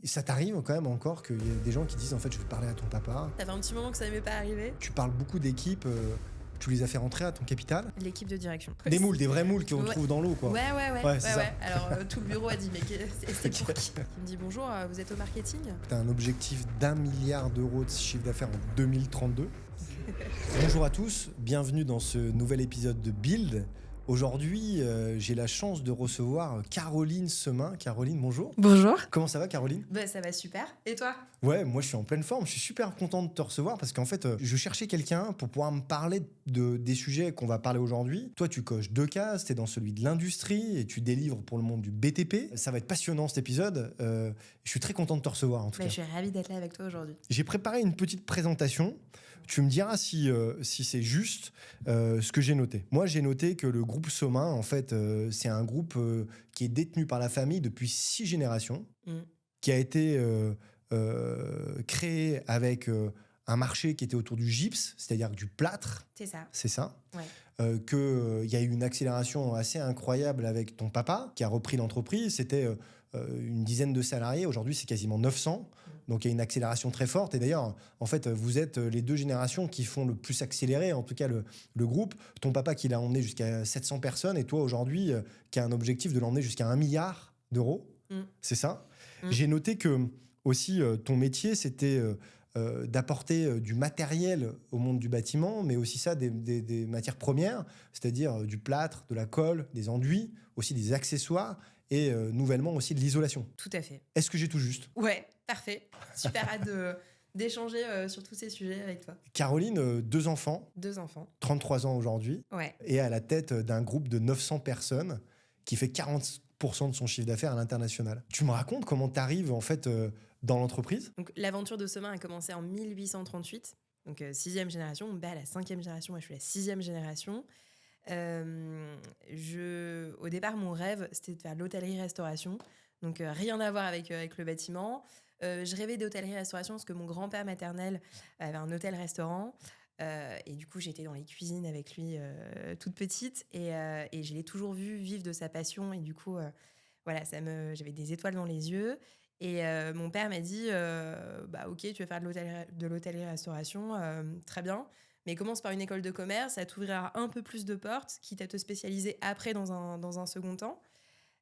Ça t'arrive quand même encore qu'il y ait des gens qui disent en fait je vais parler à ton papa. Ça fait un petit moment que ça m'est pas arrivé. Tu parles beaucoup d'équipes, tu les as fait rentrer à ton capital. L'équipe de direction. Des moules, des vrais moules qu'on trouve dans l'eau quoi. Ouais, c'est ça. Alors tout le bureau a dit mais c'est pour qui ? Il me dit bonjour, vous êtes au marketing ? T'as un objectif d'1 milliard d'euros de chiffre d'affaires en 2032. Bonjour à tous, bienvenue dans ce nouvel épisode de Build. Aujourd'hui, j'ai la chance de recevoir Caroline Semin. Caroline, bonjour. Bonjour. Comment ça va, Caroline ? Ça va super. Et toi ? Ouais, moi je suis en pleine forme. Je suis super content de te recevoir parce qu'en fait, je cherchais quelqu'un pour pouvoir me parler des sujets qu'on va parler aujourd'hui. Toi, tu coches 2 cases, t'es dans celui de l'industrie et tu délivres pour le monde du BTP. Ça va être passionnant cet épisode. Je suis très content de te recevoir en tout cas. Je suis ravie d'être là avec toi aujourd'hui. J'ai préparé une petite présentation. Tu me diras si c'est juste ce que j'ai noté. Moi, j'ai noté que le groupe Semin, en fait, c'est un groupe qui est détenu par la famille depuis 6 générations, qui a été créé avec un marché qui était autour du gypse, c'est-à-dire du plâtre. C'est ça. C'est ça. Ouais. Qu'il y a eu une accélération assez incroyable avec ton papa, qui a repris l'entreprise. C'était une dizaine de salariés. Aujourd'hui, c'est quasiment 900. Donc, il y a une accélération très forte. Et d'ailleurs, en fait, vous êtes les 2 générations qui font le plus accélérer, en tout cas, le groupe. Ton papa qui l'a emmené jusqu'à 700 personnes et toi, aujourd'hui, qui a un objectif de l'emmener jusqu'à 1 milliard d'euros. C'est ça. J'ai noté que, aussi, ton métier, c'était d'apporter du matériel au monde du bâtiment, mais aussi ça, des matières premières, c'est-à-dire du plâtre, de la colle, des enduits, aussi des accessoires et nouvellement aussi de l'isolation. Tout à fait. Est-ce que j'ai tout juste ? Ouais, parfait. Super hâte d'échanger sur tous ces sujets avec toi. Caroline, 2 enfants. 2 enfants. 33 ans aujourd'hui. Ouais. Et à la tête d'un groupe de 900 personnes qui fait 40% de son chiffre d'affaires à l'international. Tu me racontes comment tu arrives en fait dans l'entreprise ? Donc, l'aventure de Semin a commencé en 1838. Donc, 6e génération. Mon père est la 5e génération. Moi, je suis la 6e génération. Au départ, mon rêve, c'était de faire de l'hôtellerie-restauration. Donc, rien à voir avec le bâtiment. Je rêvais d'hôtellerie-restauration parce que mon grand-père maternel avait un hôtel-restaurant. Et du coup, j'étais dans les cuisines avec lui toute petite. Et je l'ai toujours vu vivre de sa passion. Et du coup, voilà, j'avais des étoiles dans les yeux. Et mon père m'a dit ok, tu veux faire de l'hôtellerie-restauration, très bien. Mais commence par une école de commerce, ça t'ouvrira un peu plus de portes, quitte à te spécialiser après dans un second temps.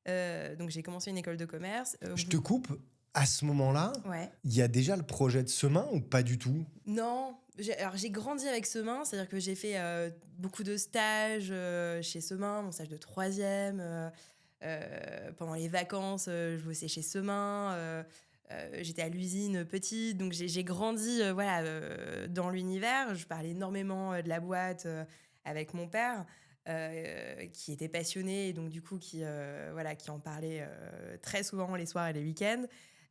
Donc j'ai commencé une école de commerce. Je te coupe. À ce moment-là, ouais. Il y a déjà le projet de Semin ou pas du tout ? Non. J'ai grandi avec Semin, c'est-à-dire que j'ai fait beaucoup de stages chez Semin, mon stage de 3e. Pendant les vacances, je bossais chez Semin. J'étais à l'usine petite, donc j'ai grandi dans l'univers. Je parlais énormément de la boîte avec mon père, qui était passionné et donc du coup qui en parlait très souvent les soirs et les week-ends.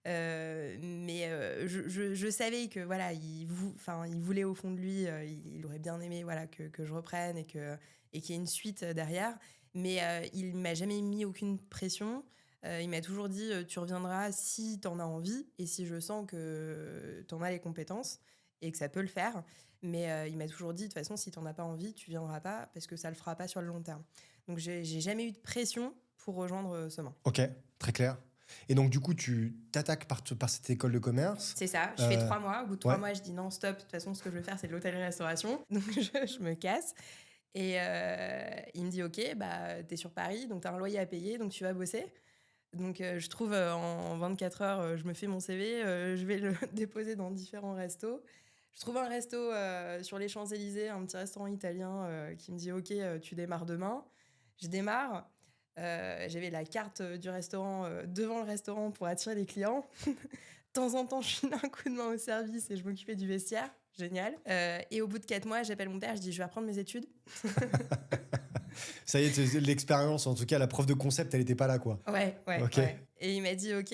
Mais je savais que il voulait au fond de lui, il aurait bien aimé que je reprenne et qu'il y ait une suite derrière. Mais il m'a jamais mis aucune pression. Il m'a toujours dit tu reviendras si t'en as envie et si je sens que t'en as les compétences et que ça peut le faire. Mais il m'a toujours dit de toute façon si t'en as pas envie tu viendras pas parce que ça le fera pas sur le long terme. Donc j'ai jamais eu de pression pour rejoindre Semin. Ok, très clair. Et donc du coup tu t'attaques par cette école de commerce. C'est ça, je fais 3 mois. Au bout de 3 mois je dis non stop, de toute façon ce que je veux faire c'est de l'hôtellerie-restauration. Donc je me casse. Et il me dit ok, t'es sur Paris, donc t'as un loyer à payer, donc tu vas bosser. Donc je trouve en 24 heures, je me fais mon CV, je vais le déposer dans différents restos. Je trouve un resto sur les Champs-Élysées, un petit restaurant italien qui me dit ok, tu démarres demain. Je démarre. J'avais la carte du restaurant devant le restaurant pour attirer les clients. De temps en temps, je filais un coup de main au service et je m'occupais du vestiaire. Génial. Et au bout de 4 mois, j'appelle mon père, je dis je vais reprendre mes études. Ça y est, l'expérience, en tout cas, la preuve de concept, elle n'était pas là, quoi. Ouais. Okay. Ouais. Et il m'a dit ok,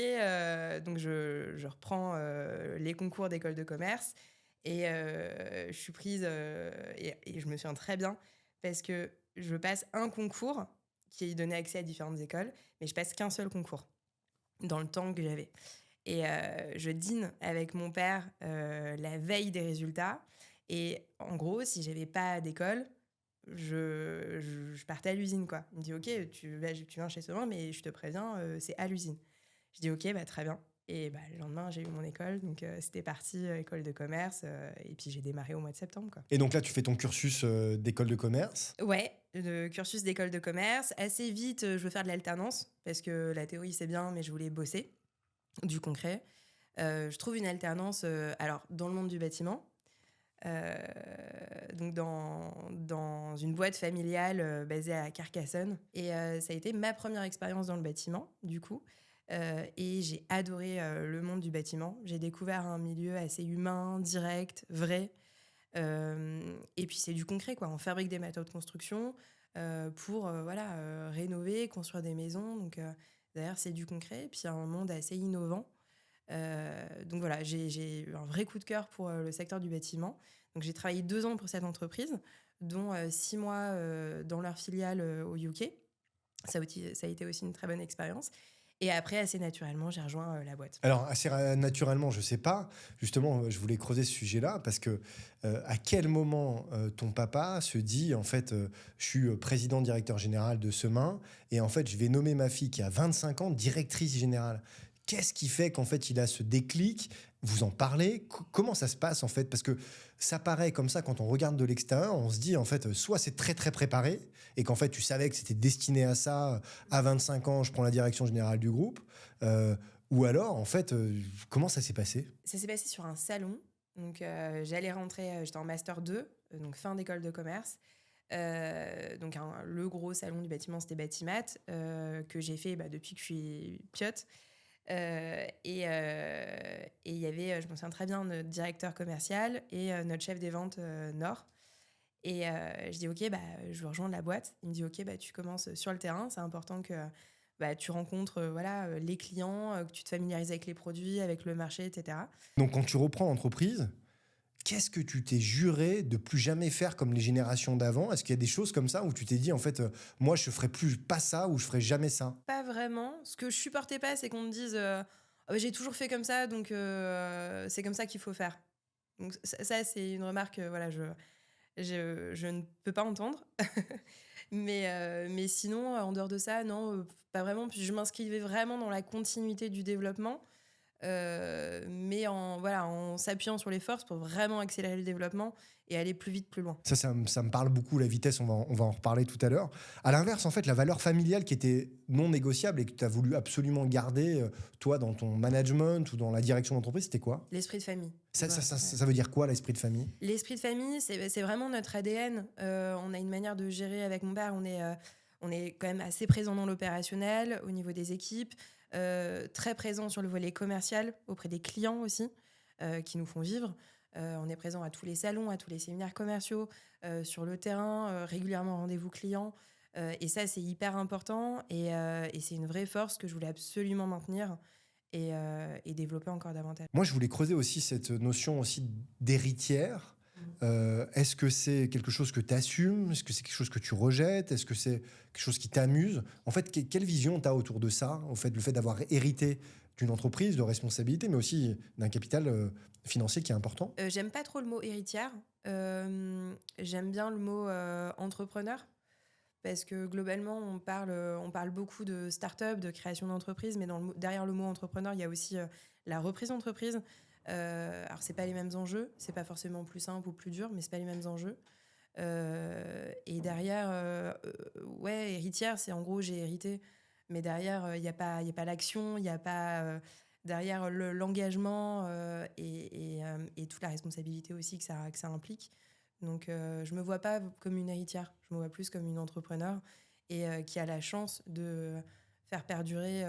donc je reprends les concours d'école de commerce et je suis prise et je me souviens très bien parce que je passe un concours qui donnait accès à différentes écoles, mais je passe qu'un seul concours dans le temps que j'avais. Et je dîne avec mon père la veille des résultats. Et en gros, si j'avais pas d'école, je partais à l'usine, quoi. Il me dit, OK, tu viens chez Semin, mais je te préviens, c'est à l'usine. Je dis, OK, très bien. Et le lendemain, j'ai eu mon école. Donc, c'était parti, école de commerce. Et puis, j'ai démarré au mois de septembre, quoi. Et donc là, tu fais ton cursus d'école de commerce. Ouais, le cursus d'école de commerce. Assez vite, je veux faire de l'alternance parce que la théorie, c'est bien, mais je voulais bosser, du concret. Je trouve une alternance alors, dans le monde du bâtiment, donc dans une boîte familiale basée à Carcassonne. Et ça a été ma première expérience dans le bâtiment, du coup. Et j'ai adoré le monde du bâtiment. J'ai découvert un milieu assez humain, direct, vrai. Et puis c'est du concret, quoi. On fabrique des matériaux de construction pour rénover, construire des maisons. Donc d'ailleurs, c'est du concret. Et puis un monde assez innovant. Donc voilà, j'ai eu un vrai coup de cœur pour le secteur du bâtiment. Donc j'ai travaillé 2 ans pour cette entreprise, dont 6 mois dans leur filiale au UK. Ça a été aussi une très bonne expérience. Et après, assez naturellement, j'ai rejoint la boîte. Alors, assez naturellement, je sais pas. Justement, je voulais creuser ce sujet-là parce que à quel moment ton papa se dit, en fait, je suis président directeur général de Semain et en fait, je vais nommer ma fille qui a 25 ans directrice générale. Qu'est-ce qui fait qu'en fait, il a ce déclic? Vous en parlez? Comment ça se passe en fait? Parce que ça paraît comme ça quand on regarde de l'extérieur, on se dit en fait, soit c'est très très préparé et qu'en fait tu savais que c'était destiné à ça. À 25 ans, je prends la direction générale du groupe. Euh, ou alors, en fait, comment ça s'est passé? Ça s'est passé sur un salon. Donc, j'allais rentrer, j'étais en master 2, donc fin d'école de commerce. Donc, le gros salon du bâtiment, c'était Batimat, que j'ai fait depuis que je suis piotte. Et il y avait, je me souviens très bien, notre directeur commercial et notre chef des ventes Nord. Et je dis, OK, je veux rejoindre la boîte. Il me dit, OK, tu commences sur le terrain. C'est important que tu rencontres les clients, que tu te familiarises avec les produits, avec le marché, etc. Donc, quand tu reprends l'entreprise, qu'est-ce que tu t'es juré de plus jamais faire comme les générations d'avant? Est-ce qu'il y a des choses comme ça où tu t'es dit, en fait, moi, je ferai plus pas ça ou je ferai jamais ça? Pas vraiment. Ce que je supportais pas, c'est qu'on me dise Ah j'ai toujours fait comme ça, donc c'est comme ça qu'il faut faire. Donc ça, c'est une remarque, je ne peux pas entendre. Mais sinon, en dehors de ça, non, pas vraiment. Puis je m'inscrivais vraiment dans la continuité du développement, mais en s'appuyant sur les forces pour vraiment accélérer le développement et aller plus vite, plus loin. Ça me parle beaucoup, la vitesse, on va en reparler tout à l'heure. À l'inverse, en fait, la valeur familiale qui était non négociable et que tu as voulu absolument garder, toi, dans ton management ou dans la direction d'entreprise, c'était quoi? L'esprit de famille. Ça veut dire quoi, l'esprit de famille? L'esprit de famille, c'est vraiment notre ADN. On a une manière de gérer avec mon père. On est quand même assez présent dans l'opérationnel, au niveau des équipes, très présent sur le volet commercial, auprès des clients aussi, qui nous font vivre. On est présent à tous les salons, à tous les séminaires commerciaux, sur le terrain, régulièrement rendez-vous clients. Et ça, c'est hyper important. Et c'est une vraie force que je voulais absolument maintenir et développer encore davantage. Moi, je voulais creuser aussi cette notion aussi d'héritière. Est-ce que c'est quelque chose que tu assumes? Est-ce que c'est quelque chose que tu rejettes? Est-ce que c'est quelque chose qui t'amuse? En fait, quelle vision tu as autour de ça? Au fait, le fait d'avoir hérité d'une entreprise, de responsabilité, mais aussi d'un capital financier qui est important? J'aime pas trop le mot héritière. J'aime bien le mot entrepreneur. Parce que globalement, on parle beaucoup de start-up, de création d'entreprise, mais derrière le mot entrepreneur, il y a aussi la reprise d'entreprise. Alors, c'est pas les mêmes enjeux, c'est pas forcément plus simple ou plus dur, mais c'est pas les mêmes enjeux. Et derrière, héritière, c'est en gros, j'ai hérité, mais derrière, il n'y a pas l'action, il n'y a pas derrière l'engagement et toute la responsabilité aussi que ça implique. Donc, je me vois pas comme une héritière, je me vois plus comme une entrepreneur et qui a la chance de faire perdurer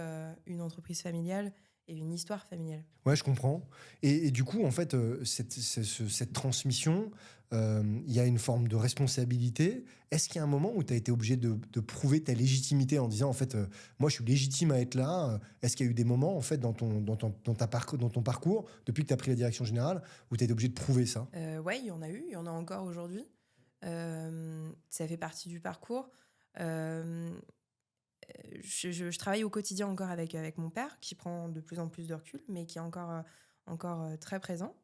une entreprise familiale et une histoire familiale. Ouais, je comprends. Et du coup, en fait, cette transmission, il y a une forme de responsabilité. Est-ce qu'il y a un moment où tu as été obligé de prouver ta légitimité en disant, en fait, moi, je suis légitime à être là? Est-ce qu'il y a eu des moments, en fait, dans ton parcours, depuis que tu as pris la direction générale, où tu as été obligé de prouver ça? Ouais, il y en a eu, il y en a encore aujourd'hui. Ça fait partie du parcours. Je travaille au quotidien encore avec mon père, qui prend de plus en plus de recul, mais qui est encore très présent.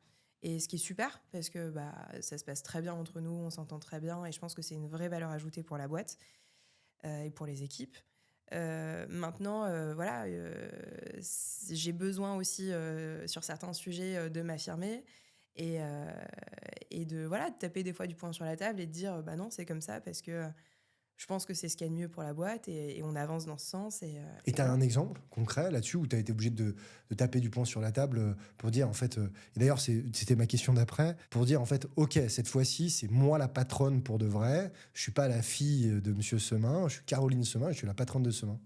Et ce qui est super, parce que ça se passe très bien entre nous, on s'entend très bien, et je pense que c'est une vraie valeur ajoutée pour la boîte et pour les équipes. Maintenant, voilà, j'ai besoin aussi, sur certains sujets, de m'affirmer et, euh, et de taper des fois du poing sur la table et de dire, bah non, c'est comme ça parce que je pense que c'est ce qu'il y a de mieux pour la boîte et on avance dans ce sens. Et Et tu as voilà. un exemple concret là-dessus où tu as été obligé de taper du poing sur la table pour dire, en fait, et d'ailleurs, c'était ma question d'après, pour dire, en fait, OK, cette fois-ci, c'est moi la patronne pour de vrai. Je suis pas la fille de Monsieur Semin, je suis Caroline Semin, je suis la patronne de Semin.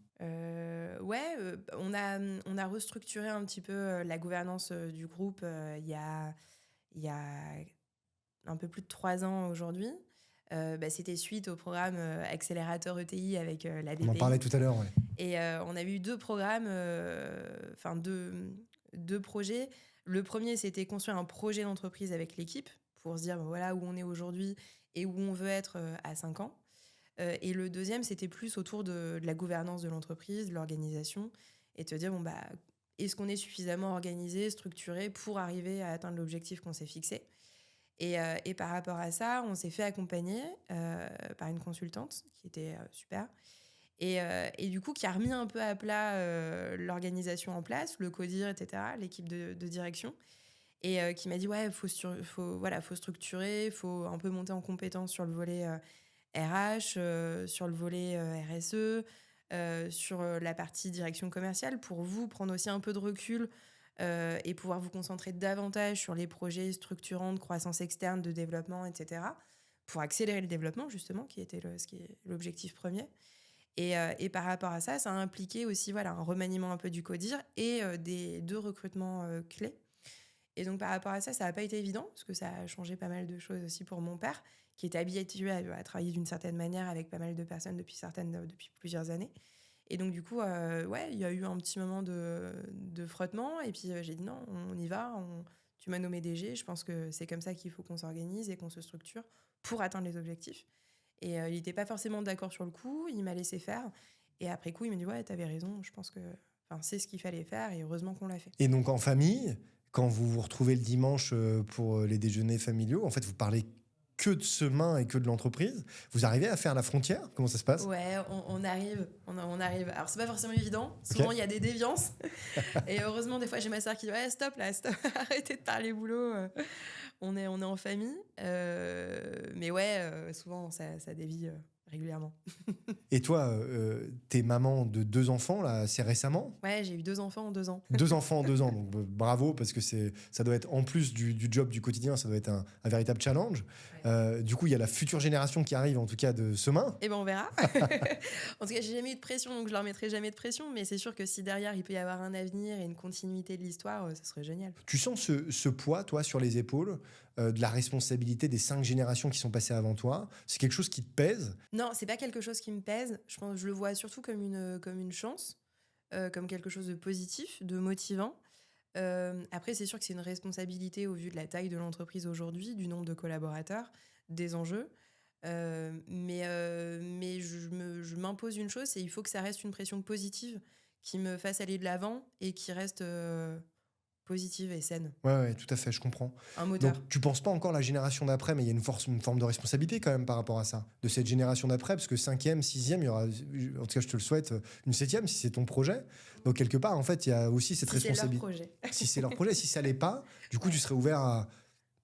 Ouais, on a restructuré un petit peu la gouvernance du groupe il y a un peu plus de 3 ans aujourd'hui. C'était suite au programme Accélérateur ETI avec la On en parlait BPI. tout à l'heure, ouais. Et on avait eu deux programmes, enfin deux projets. Le premier, c'était construire un projet d'entreprise avec l'équipe pour se dire ben voilà où on est aujourd'hui et où on veut être à 5 ans. Et le deuxième, c'était plus autour de la gouvernance de l'entreprise, de l'organisation, et te dire, bon, bah, est-ce qu'on est suffisamment organisé, structuré pour arriver à atteindre l'objectif qu'on s'est fixé. Et par rapport à ça, on s'est fait accompagner par une consultante qui était super. Et du coup, qui a remis un peu à plat l'organisation en place, le CODIR, etc., l'équipe de direction. Et qui m'a dit, ouais, faut structurer, faut un peu monter en compétence sur le volet RH, sur le volet RSE, sur la partie direction commerciale, pour vous prendre aussi un peu de recul et pouvoir vous concentrer davantage sur les projets structurants de croissance externe, de développement, etc., pour accélérer le développement, justement, qui était ce qui est l'objectif premier. Et par rapport à ça, ça a impliqué aussi voilà, un remaniement un peu du CODIR et des deux recrutements clés. Et donc, par rapport à ça, ça n'a pas été évident, parce que ça a changé pas mal de choses aussi pour mon père, qui était habitué à travailler d'une certaine manière avec pas mal de personnes depuis plusieurs années. Et donc, du coup, ouais, il y a eu un petit moment de frottement. Et puis, j'ai dit non, on y va. Tu m'as nommé DG. Je pense que c'est comme ça qu'il faut qu'on s'organise et qu'on se structure pour atteindre les objectifs. Et il n'était pas forcément d'accord sur le coup. Il m'a laissé faire. Et après coup, il m'a dit ouais, t'avais raison. Je pense que c'est ce qu'il fallait faire. Et heureusement qu'on l'a fait. Et donc en famille, quand vous vous retrouvez le dimanche pour les déjeuners familiaux, en fait, vous parlez que de Semin et que de l'entreprise. Vous arrivez à faire la frontière? Comment ça se passe? Ouais, on arrive, on arrive. Alors c'est pas forcément évident. Ok. Souvent il y a des déviances. Et heureusement des fois j'ai ma soeur qui dit ouais stop là, stop, arrêtez de parler boulot. On est en famille. Mais ouais, souvent ça dévie régulièrement. Et toi, t'es maman de 2 enfants, là, assez récemment? Ouais, j'ai eu 2 enfants en 2 ans. 2 enfants en 2 ans, donc bravo, parce que ça doit être, en plus du job du quotidien, ça doit être un véritable challenge. Du coup, il y a la future génération qui arrive, en tout cas de Semin. Et ben on verra. En tout cas, j'ai jamais eu de pression, donc je leur mettrai jamais de pression. Mais c'est sûr que si derrière il peut y avoir un avenir et une continuité de l'histoire, ça serait génial. Tu sens ce poids, toi, sur les épaules, de la responsabilité des 5 générations qui sont passées avant toi? C'est quelque chose qui te pèse? Non, c'est pas quelque chose qui me pèse. Je le vois surtout comme une chance, comme quelque chose de positif, de motivant. Après, c'est sûr que c'est une responsabilité au vu de la taille de l'entreprise aujourd'hui, du nombre de collaborateurs, des enjeux. Mais je m'impose une chose, c'est il faut que ça reste une pression positive qui me fasse aller de l'avant et qui reste positive et saine. Ouais, tout à fait, je comprends. Un Donc, moteur. tu penses pas encore la génération d'après, mais il y a une forme de responsabilité quand même par rapport à ça, de cette génération d'après, parce que cinquième, sixième, il y aura, en tout cas, je te le souhaite, une septième si c'est ton projet. Donc, quelque part, en fait, il y a aussi cette Si c'est leur responsabilité. projet. Si c'est leur projet, si ça l'est pas, du coup, Ouais. tu serais ouvert à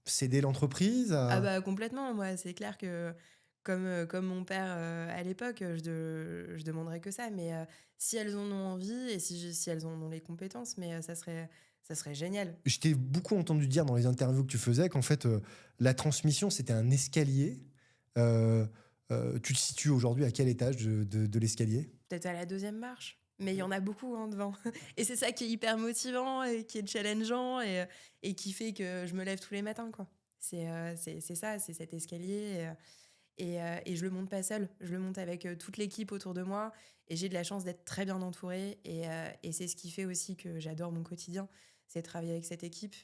céder l'entreprise, Ah à... bah complètement, moi c'est clair que comme mon père à l'époque, je demanderais que ça. Mais si elles en ont envie et si elles en ont les compétences, mais ça serait génial. Je t'ai beaucoup entendu dire dans les interviews que tu faisais qu'en fait, la transmission, c'était un escalier. Euh, Tu te situes aujourd'hui à quel étage de l'escalier? Peut-être à la deuxième marche. Mais il y en a beaucoup devant. Et c'est ça qui est hyper motivant et qui est challengeant et qui fait que je me lève tous les matins, quoi. C'est ça, c'est cet escalier. Et je le monte pas seule. Je le monte avec toute l'équipe autour de moi. Et j'ai de la chance d'être très bien entourée. Et c'est ce qui fait aussi que j'adore mon quotidien. C'est travailler avec cette équipe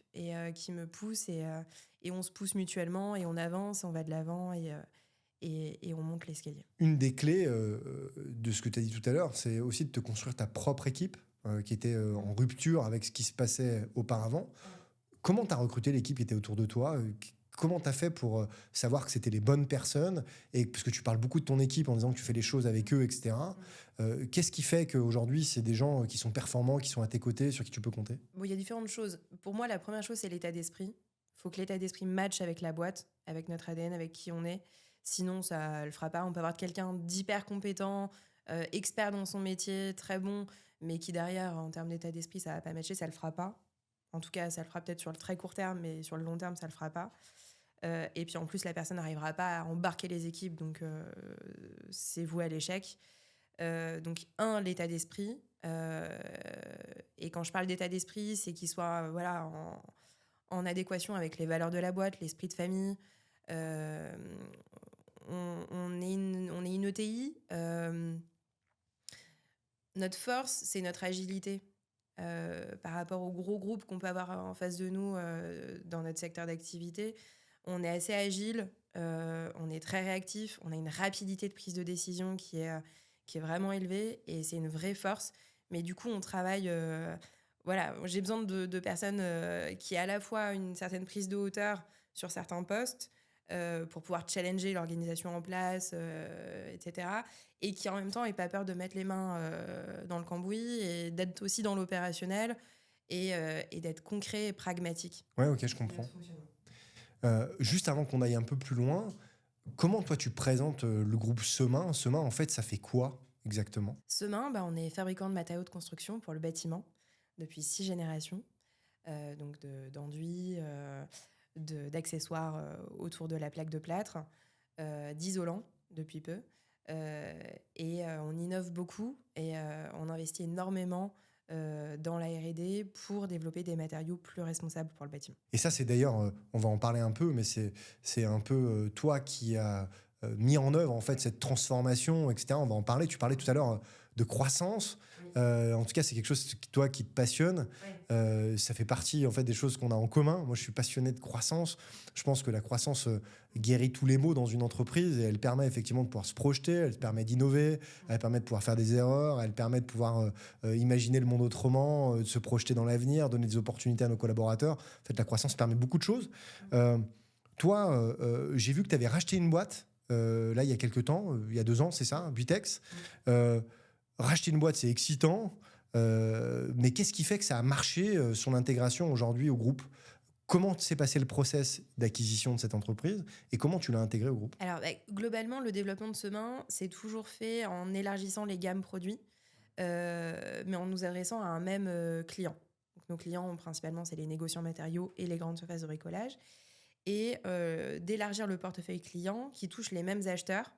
qui me pousse. Et on se pousse mutuellement et on avance, on va de l'avant et on monte l'escalier. Une des clés de ce que tu as dit tout à l'heure, c'est aussi de te construire ta propre équipe qui était en rupture avec ce qui se passait auparavant. Comment tu as recruté l'équipe qui était autour de toi? Comment tu as fait pour savoir que c'était les bonnes personnes et parce que tu parles beaucoup de ton équipe en disant que tu fais les choses avec eux, etc. Qu'est-ce qui fait qu'aujourd'hui, c'est des gens qui sont performants, qui sont à tes côtés, sur qui tu peux compter? Bon, il y a différentes choses. Pour moi, la première chose, c'est l'état d'esprit. Il faut que l'état d'esprit matche avec la boîte, avec notre ADN, avec qui on est. Sinon, ça ne le fera pas. On peut avoir quelqu'un d'hyper compétent, expert dans son métier, très bon, mais qui derrière, en termes d'état d'esprit, ça ne va pas matcher, ça ne le fera pas. En tout cas, ça le fera peut-être sur le très court terme, mais sur le long terme, ça ne le fera pas. Et puis en plus, la personne n'arrivera pas à embarquer les équipes, donc c'est voué à l'échec. Donc, l'état d'esprit. Et quand je parle d'état d'esprit, c'est qu'il soit en adéquation avec les valeurs de la boîte, l'esprit de famille. On est une ETI. Notre force, c'est notre agilité par rapport aux gros groupes qu'on peut avoir en face de nous dans notre secteur d'activité. On est assez agile, on est très réactif, on a une rapidité de prise de décision qui est vraiment élevée et c'est une vraie force. Mais du coup, on travaille... j'ai besoin de personnes qui aient à la fois une certaine prise de hauteur sur certains postes pour pouvoir challenger l'organisation en place, etc. Et qui en même temps n'aient pas peur de mettre les mains dans le cambouis et d'être aussi dans l'opérationnel et d'être concret et pragmatique. Ouais, ok, je comprends. Juste avant qu'on aille un peu plus loin, comment toi tu présentes le groupe Semain? Semain, en fait, ça fait quoi exactement? Semain, on est fabricant de matériaux de construction pour le bâtiment depuis 6 générations, donc d'enduits, d'accessoires autour de la plaque de plâtre, d'isolants depuis peu. Et on innove beaucoup et on investit énormément dans la R&D pour développer des matériaux plus responsables pour le bâtiment. Et ça, c'est d'ailleurs, on va en parler un peu, mais c'est un peu toi qui as mis en œuvre en fait cette transformation, etc. On va en parler. Tu parlais tout à l'heure de croissance. En tout cas, c'est quelque chose toi qui te passionne. Ça fait partie en fait des choses qu'on a en commun. Moi, je suis passionné de croissance. Je pense que la croissance guérit tous les maux dans une entreprise et elle permet effectivement de pouvoir se projeter, elle permet d'innover, elle permet de pouvoir faire des erreurs, elle permet de pouvoir imaginer le monde autrement, de se projeter dans l'avenir, donner des opportunités à nos collaborateurs. En fait, la croissance permet beaucoup de choses. Toi, j'ai vu que tu avais racheté une boîte là il y a quelques temps, il y a 2 ans, c'est ça, Buitex. Racheter une boîte, c'est excitant, mais qu'est-ce qui fait que ça a marché, son intégration aujourd'hui au groupe? Comment s'est passé le process d'acquisition de cette entreprise et comment tu l'as intégrée au groupe? Alors, globalement, le développement de Semain, c'est toujours fait en élargissant les gammes produits, mais en nous adressant à un même client. Donc, nos clients, principalement, c'est les négociants matériaux et les grandes surfaces de bricolage. Et d'élargir le portefeuille client qui touche les mêmes acheteurs,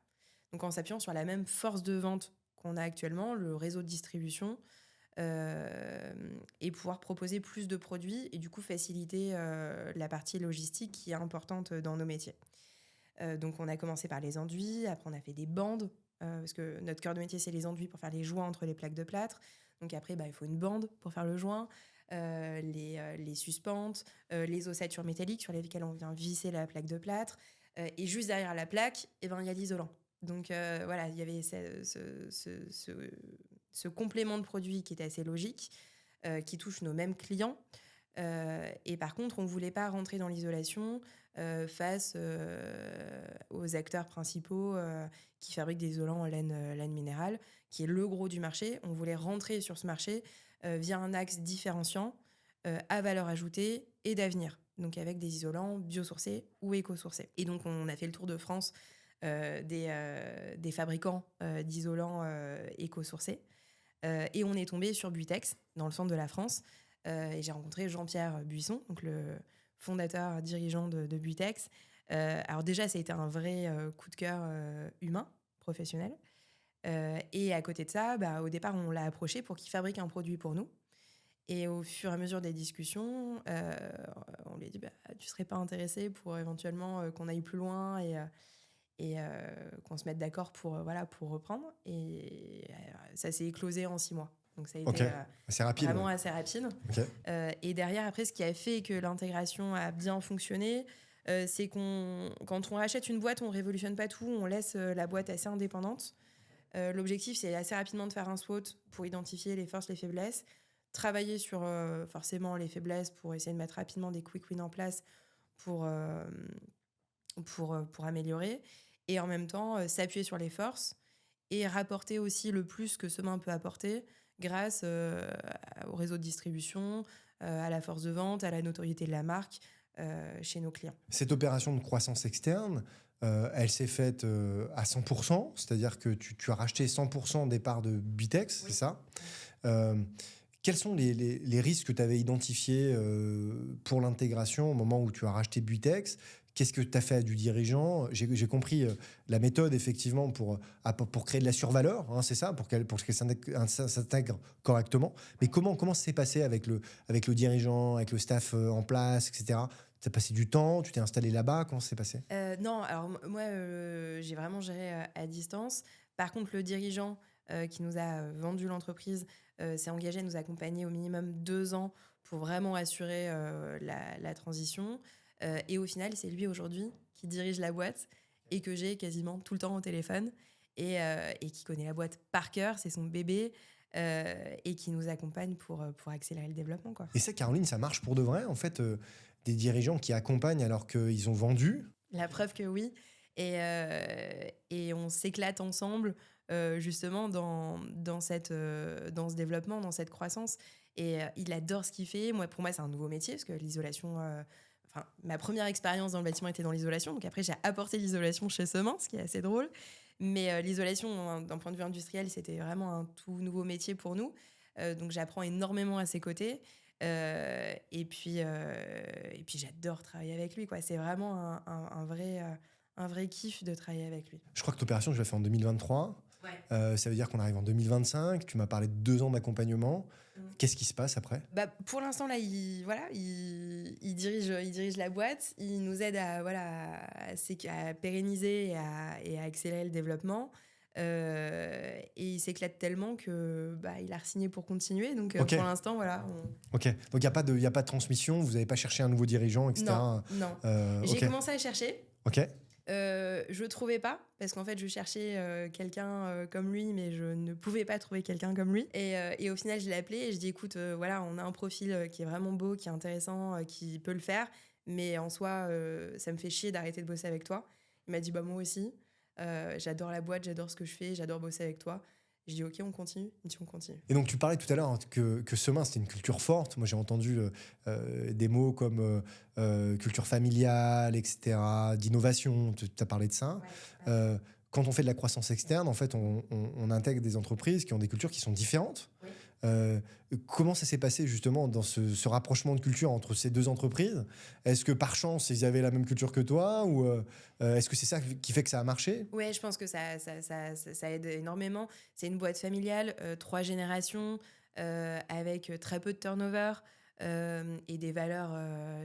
donc en s'appuyant sur la même force de vente qu'on a actuellement, le réseau de distribution, et pouvoir proposer plus de produits et du coup faciliter la partie logistique qui est importante dans nos métiers. Donc on a commencé par les enduits, après on a fait des bandes, parce que notre cœur de métier c'est les enduits pour faire les joints entre les plaques de plâtre. Donc après il faut une bande pour faire le joint, les suspentes, les ossatures métalliques sur lesquelles on vient visser la plaque de plâtre. Et juste derrière la plaque, il y a l'isolant. Donc il y avait ce complément de produits qui était assez logique, qui touche nos mêmes clients. Et par contre, on ne voulait pas rentrer dans l'isolation face aux acteurs principaux qui fabriquent des isolants en laine minérale, qui est le gros du marché. On voulait rentrer sur ce marché via un axe différenciant à valeur ajoutée et d'avenir, donc avec des isolants biosourcés ou éco-sourcés. Et donc, on a fait le tour de France des fabricants d'isolants éco-sourcés. Et on est tombé sur Buitex, dans le centre de la France. Et j'ai rencontré Jean-Pierre Buisson, donc le fondateur, dirigeant de Buitex. Alors déjà, ça a été un vrai coup de cœur humain, professionnel. Et à côté de ça, au départ, on l'a approché pour qu'il fabrique un produit pour nous. Et au fur et à mesure des discussions, on lui a dit tu serais pas intéressé pour éventuellement qu'on aille plus loin et qu'on se mette d'accord pour reprendre. Et ça s'est éclosé en 6 mois. Donc ça a été assez rapide, vraiment assez rapide. Okay. Et derrière, après, ce qui a fait que l'intégration a bien fonctionné, c'est quand on rachète une boîte, on révolutionne pas tout, on laisse la boîte assez indépendante. L'objectif, c'est assez rapidement de faire un SWOT pour identifier les forces, les faiblesses, travailler sur forcément les faiblesses pour essayer de mettre rapidement des quick wins en place pour améliorer. Et en même temps, s'appuyer sur les forces et rapporter aussi le plus que Semain peut apporter grâce au réseau de distribution, à la force de vente, à la notoriété de la marque chez nos clients. Cette opération de croissance externe, elle s'est faite à 100%, c'est-à-dire que tu as racheté 100% des parts de Buitex, Oui. c'est ça? Quels sont les risques que tu avais identifiés pour l'intégration au moment où tu as racheté Buitex? Qu'est-ce que tu as fait du dirigeant? J'ai compris la méthode, effectivement, pour créer de la survaleur, hein, c'est ça, pour qu'elle s'intègre correctement. Mais comment ça s'est passé avec le dirigeant, avec le staff en place, etc.? Tu as passé du temps, tu t'es installé là-bas, comment ça s'est passé? Non, alors moi, j'ai vraiment géré à distance. Par contre, le dirigeant qui nous a vendu l'entreprise s'est engagé à nous accompagner au minimum 2 ans pour vraiment assurer la transition. Et au final, c'est lui aujourd'hui qui dirige la boîte et que j'ai quasiment tout le temps au téléphone et qui connaît la boîte par cœur, c'est son bébé et qui nous accompagne pour accélérer le développement, quoi. Et ça, Caroline, ça marche pour de vrai, en fait, des dirigeants qui accompagnent alors qu'ils ont vendu? La preuve que oui. Et on s'éclate ensemble justement dans ce développement, dans cette croissance. Et il adore ce qu'il fait. Pour moi, c'est un nouveau métier parce que l'isolation... ma première expérience dans le bâtiment était dans l'isolation. Donc après, j'ai apporté l'isolation chez Semain, ce qui est assez drôle. Mais l'isolation, d'un point de vue industriel, c'était vraiment un tout nouveau métier pour nous. Donc j'apprends énormément à ses côtés. Et puis j'adore travailler avec lui, quoi. C'est vraiment un vrai kiff de travailler avec lui. Je crois que l'opération, je l'ai fait en 2023. Ouais. Ça veut dire qu'on arrive en 2025. Tu m'as parlé de 2 ans d'accompagnement. Qu'est-ce qui se passe après? Pour l'instant, là, il dirige la boîte. Il nous aide à pérenniser et à accélérer le développement. Et il s'éclate tellement que il a re-signé pour continuer. Donc Ok. pour l'instant, voilà. Ok. Donc il y a pas de transmission. Vous n'avez pas cherché un nouveau dirigeant, etc. Non. J'ai Ok. commencé à chercher. Ok. Je trouvais pas parce qu'en fait je cherchais quelqu'un comme lui, mais je ne pouvais pas trouver quelqu'un comme lui, et au final je l'ai appelé et je dis écoute, voilà, on a un profil qui est vraiment beau, qui est intéressant, qui peut le faire, mais en soi ça me fait chier d'arrêter de bosser avec toi. Il m'a dit moi aussi, j'adore la boîte, j'adore ce que je fais, j'adore bosser avec toi. Je dis ok, on continue. Il dit on continue. Et donc tu parlais tout à l'heure, hein, que Semain, c'était une culture forte. Moi j'ai entendu des mots comme culture familiale, etc., d'innovation. Tu as parlé de ça. Ouais. Quand on fait de la croissance externe, en fait, on intègre des entreprises qui ont des cultures qui sont différentes. Oui. Comment ça s'est passé justement dans ce rapprochement de culture entre ces deux entreprises? Est-ce que par chance ils avaient la même culture que toi, ou est-ce que c'est ça qui fait que ça a marché? Ouais, je pense que ça aide énormément. C'est une boîte familiale, 3 générations, avec très peu de turnover et des valeurs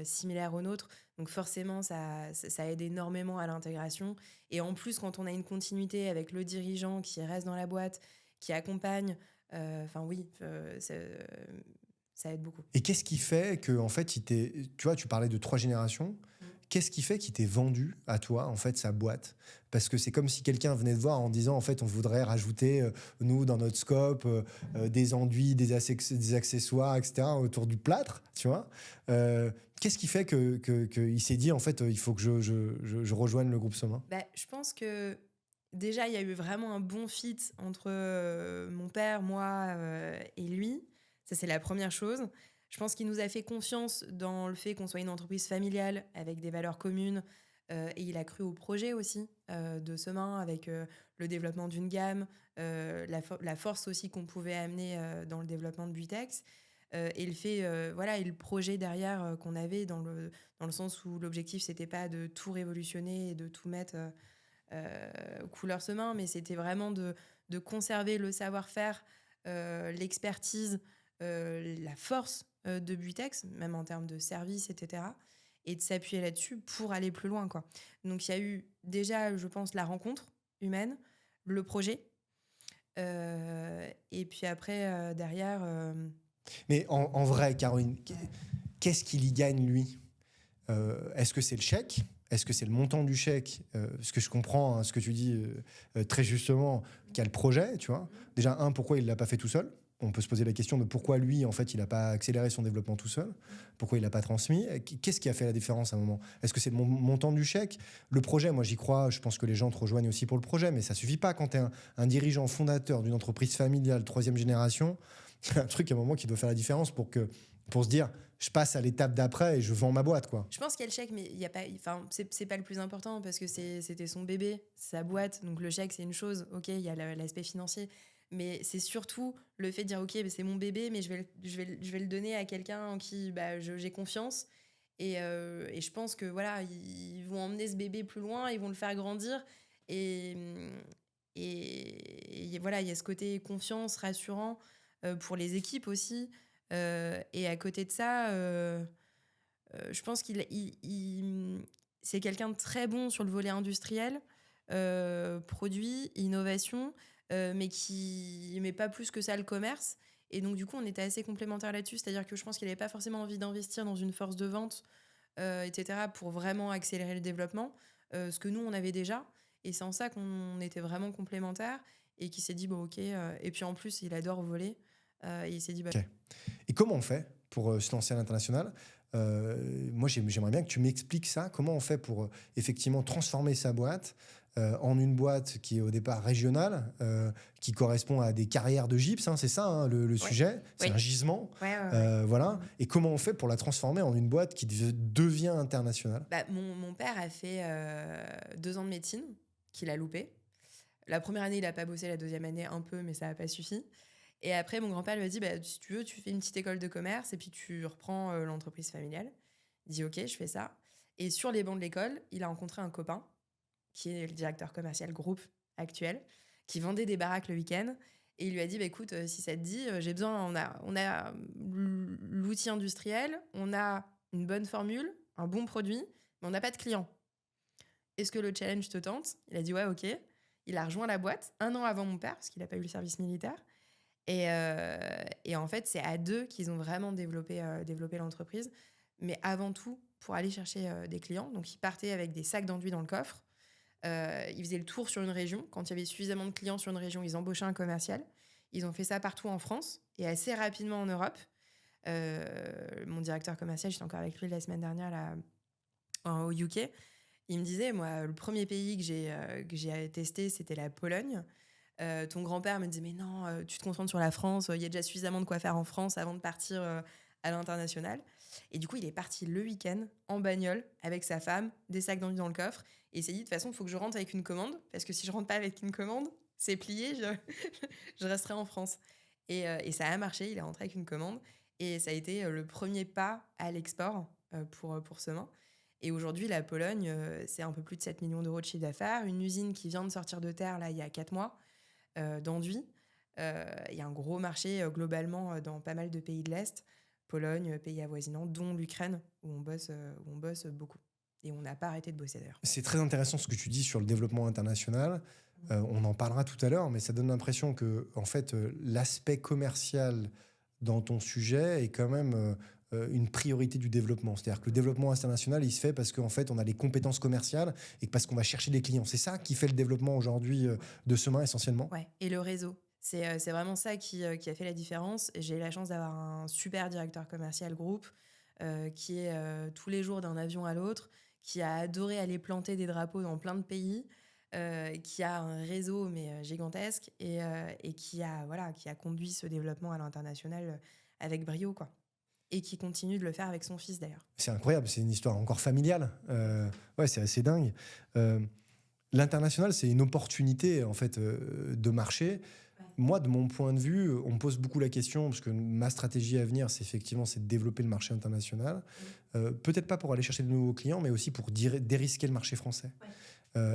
similaires aux nôtres. Donc forcément, ça aide énormément à l'intégration. Et en plus, quand on a une continuité avec le dirigeant qui reste dans la boîte, qui accompagne, ça aide beaucoup. Et qu'est-ce qui fait que, en fait, tu vois, tu parlais de 3 générations. Qu'est-ce qui fait qu'il t'ait vendu à toi, en fait, sa boîte? Parce que c'est comme si quelqu'un venait te voir en disant, en fait, on voudrait rajouter, nous, dans notre scope, des enduits, des accessoires, etc., autour du plâtre, tu vois. Qu'est-ce qui fait qu'il s'est dit, en fait, il faut que je rejoigne le groupe Semain? Je pense que déjà, il y a eu vraiment un bon fit entre mon père, moi et lui. Ça, c'est la première chose. Je pense qu'il nous a fait confiance dans le fait qu'on soit une entreprise familiale avec des valeurs communes. Et il a cru au projet aussi de Semain avec le développement d'une gamme, la force aussi qu'on pouvait amener dans le développement de Buitex. Et le fait, et le projet derrière qu'on avait dans le sens où l'objectif, c'était pas de tout révolutionner et de tout mettre couleur Semain, mais c'était vraiment de conserver le savoir-faire, l'expertise, la force de Buitex, même en termes de service, etc. Et de s'appuyer là-dessus pour aller plus loin, quoi. Donc il y a eu déjà, je pense, la rencontre humaine, le projet, et puis après, derrière... Mais en vrai, Caroline, qu'est-ce qu'il y gagne, lui? Est-ce que c'est le chèque? Est-ce que c'est le montant du chèque? Ce que je comprends, hein, ce que tu dis très justement, qu'il y a le projet, tu vois. Déjà, pourquoi il ne l'a pas fait tout seul? on peut se poser la question de pourquoi lui, en fait, il n'a pas accéléré son développement tout seul, pourquoi il n'a pas transmis. Qu'est-ce qui a fait la différence à un moment? Est-ce que c'est le montant du chèque? Le projet, moi j'y crois, je pense que les gens te rejoignent aussi pour le projet, mais ça suffit pas quand tu es un dirigeant fondateur d'une entreprise familiale, troisième génération. C'est un truc à un moment qui doit faire la différence pour se dire, je passe à l'étape d'après et je vends ma boîte, quoi. Je pense qu'il y a le chèque, mais il y a pas, enfin, c'est pas le plus important parce que c'était son bébé, sa boîte. Donc le chèque, c'est une chose. Ok, il y a l'aspect financier. Mais c'est surtout le fait de dire, ok, bah, c'est mon bébé, mais je vais le donner à quelqu'un en qui bah, j'ai confiance. Et je pense que voilà, ils vont emmener ce bébé plus loin, ils vont le faire grandir. Et, et voilà, il y a ce côté confiance, rassurant pour les équipes aussi. Et à côté de ça, je pense c'est quelqu'un de très bon sur le volet industriel, produit, innovation, mais pas plus que ça le commerce. Et donc, du coup, on était assez complémentaires là-dessus. C'est-à-dire que je pense qu'il n'avait pas forcément envie d'investir dans une force de vente, etc., pour vraiment accélérer le développement, ce que nous, on avait déjà. Et c'est en ça qu'on était vraiment complémentaires et qu'il s'est dit, bon, ok. Et puis, en plus, il adore voler. Et il s'est dit, bah, Ok. Et comment on fait pour se lancer à l'international? Moi, j'aimerais bien que tu m'expliques ça. Comment on fait pour effectivement transformer sa boîte en une boîte qui est au départ régionale, qui correspond à des carrières de gypse, hein, c'est ça, hein, le ouais. sujet, c'est Oui. un gisement. Ouais. Voilà. Et comment on fait pour la transformer en une boîte qui devient internationale? Bah, mon père a fait 2 ans de médecine, qu'il a loupé. La première année, il n'a pas bossé, la deuxième année, un peu, mais ça n'a pas suffi. Et après, mon grand-père lui a dit, bah, si tu veux, tu fais une petite école de commerce et puis tu reprends l'entreprise familiale. Il dit, ok, je fais ça. Et sur les bancs de l'école, il a rencontré un copain, qui est le directeur commercial groupe actuel, qui vendait des baraques le week-end. Et il lui a dit, bah, écoute, si ça te dit, j'ai besoin, on a l'outil industriel, on a une bonne formule, un bon produit, mais on n'a pas de clients. Est-ce que le challenge te tente? Il a dit, ouais, ok. Il a rejoint la boîte 1 an avant mon père, parce qu'il n'a pas eu le service militaire. Et en fait, c'est à deux qu'ils ont vraiment développé l'entreprise. Mais avant tout, pour aller chercher des clients. Donc, ils partaient avec des sacs d'enduit dans le coffre. Ils faisaient le tour sur une région. Quand il y avait suffisamment de clients sur une région, ils embauchaient un commercial. Ils ont fait ça partout en France et assez rapidement en Europe. Mon directeur commercial, j'étais encore avec lui la semaine dernière là, au UK. Il me disait, moi, le premier pays que j'ai testé, c'était la Pologne. Ton grand-père me disait, mais non, tu te concentres sur la France, il y a déjà suffisamment de quoi faire en France avant de partir à l'international. Et du coup, il est parti le week-end en bagnole avec sa femme, des sacs d'enduit dans le coffre. Et il s'est dit, de toute façon, il faut que je rentre avec une commande, parce que si je rentre pas avec une commande, c'est plié, je resterai en France. Et ça a marché, il est rentré avec une commande. Et ça a été le premier pas à l'export pour Semin. Et aujourd'hui, la Pologne, c'est un peu plus de 7 millions d'euros de chiffre d'affaires. Une usine qui vient de sortir de terre là, il y a 4 mois, d'enduit. Il y a un gros marché globalement dans pas mal de pays de l'Est. Pologne, pays avoisinants, dont l'Ukraine, où on bosse beaucoup. Et on n'a pas arrêté de bosser d'ailleurs. C'est très intéressant ce que tu dis sur le développement international. On en parlera tout à l'heure, mais ça donne l'impression que en fait, l'aspect commercial dans ton sujet est quand même une priorité du développement. C'est-à-dire que le développement international, il se fait parce qu'en fait, on a les compétences commerciales et parce qu'on va chercher des clients. C'est ça qui fait le développement aujourd'hui de Semin essentiellement. Ouais, et le réseau. C'est vraiment ça qui a fait la différence. J'ai eu la chance d'avoir un super directeur commercial groupe qui est tous les jours d'un avion à l'autre, qui a adoré aller planter des drapeaux dans plein de pays, qui a un réseau mais gigantesque et qui a conduit ce développement à l'international avec brio, quoi. Et qui continue de le faire avec son fils d'ailleurs. C'est incroyable, c'est une histoire encore familiale. Ouais, c'est assez dingue. L'international, c'est une opportunité en fait de marché. Ouais. Moi, de mon point de vue, on me pose beaucoup la question parce que ma stratégie à venir, c'est effectivement c'est de développer le marché international. Peut-être pas pour aller chercher de nouveaux clients, mais aussi pour dérisquer le marché français. Ouais.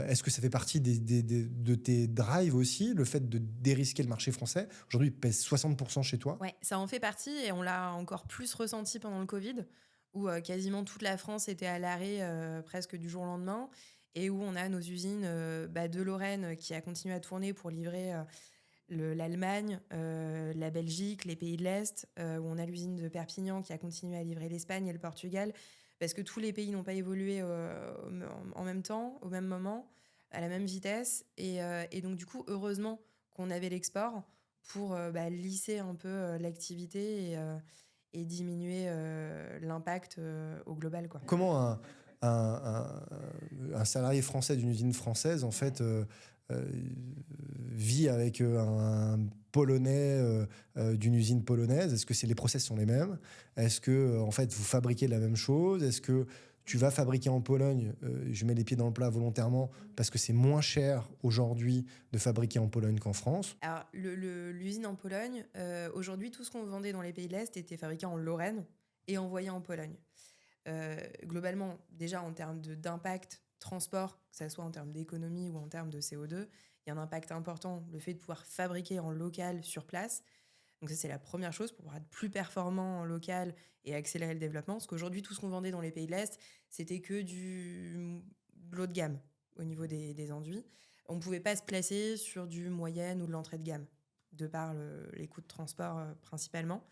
Est-ce que ça fait partie de tes drives aussi, le fait de dérisquer le marché français? Aujourd'hui, il pèse 60% chez toi. Ouais, ça en fait partie et on l'a encore plus ressenti pendant le Covid, où quasiment toute la France était à l'arrêt presque du jour au lendemain et où on a nos usines de Lorraine qui a continué à tourner pour livrer l'Allemagne, la Belgique, les pays de l'Est, où on a l'usine de Perpignan qui a continué à livrer l'Espagne et le Portugal, parce que tous les pays n'ont pas évolué en même temps, au même moment, à la même vitesse. Et donc, du coup, heureusement qu'on avait l'export pour lisser un peu l'activité et diminuer l'impact au global, quoi. Comment un salarié français d'une usine française, en fait, euh, vit avec un Polonais d'une usine polonaise? Est-ce que les process sont les mêmes? Est-ce que, en fait, vous fabriquez la même chose? Est-ce que tu vas fabriquer en Pologne? Je mets les pieds dans le plat volontairement parce que c'est moins cher aujourd'hui de fabriquer en Pologne qu'en France. Alors, l'usine en Pologne, aujourd'hui, tout ce qu'on vendait dans les pays de l'Est était fabriqué en Lorraine et envoyé en Pologne. Globalement, déjà en termes d'impact transport, que ce soit en termes d'économie ou en termes de CO2, il y a un impact important, le fait de pouvoir fabriquer en local sur place. Donc ça, c'est la première chose pour pouvoir être plus performant en local et accélérer le développement. Parce qu'aujourd'hui, tout ce qu'on vendait dans les pays de l'Est, c'était que de l'haut de gamme au niveau des enduits. On ne pouvait pas se placer sur du moyenne ou de l'entrée de gamme, de par les coûts de transport principalement.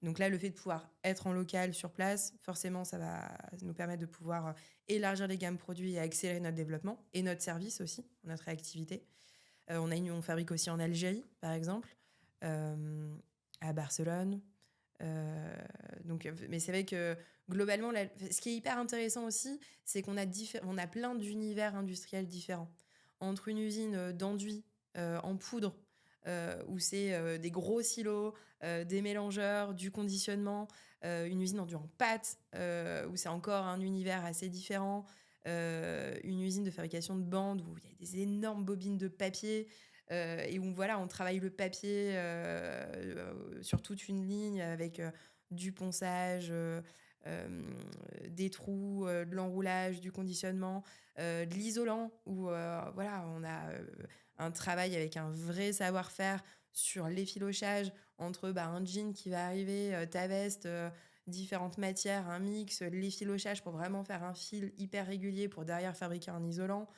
Donc là, le fait de pouvoir être en local, sur place, forcément, ça va nous permettre de pouvoir élargir les gammes produits et accélérer notre développement et notre service aussi, notre réactivité. On fabrique aussi en Algérie, par exemple, à Barcelone. Mais c'est vrai que globalement, ce qui est hyper intéressant aussi, c'est qu'on a plein d'univers industriels différents. Entre une usine d'enduit en poudre, où c'est des gros silos, des mélangeurs, du conditionnement, une usine d'enduit en pâte, où c'est encore un univers assez différent, une usine de fabrication de bandes où il y a des énormes bobines de papier, et où voilà, on travaille le papier sur toute une ligne avec du ponçage, des trous, de l'enroulage, du conditionnement, de l'isolant, où voilà, on a un travail avec un vrai savoir-faire sur l'effilochage entre un jean qui va arriver, ta veste, différentes matières, un mix, l'effilochage pour vraiment faire un fil hyper régulier pour derrière fabriquer un isolant,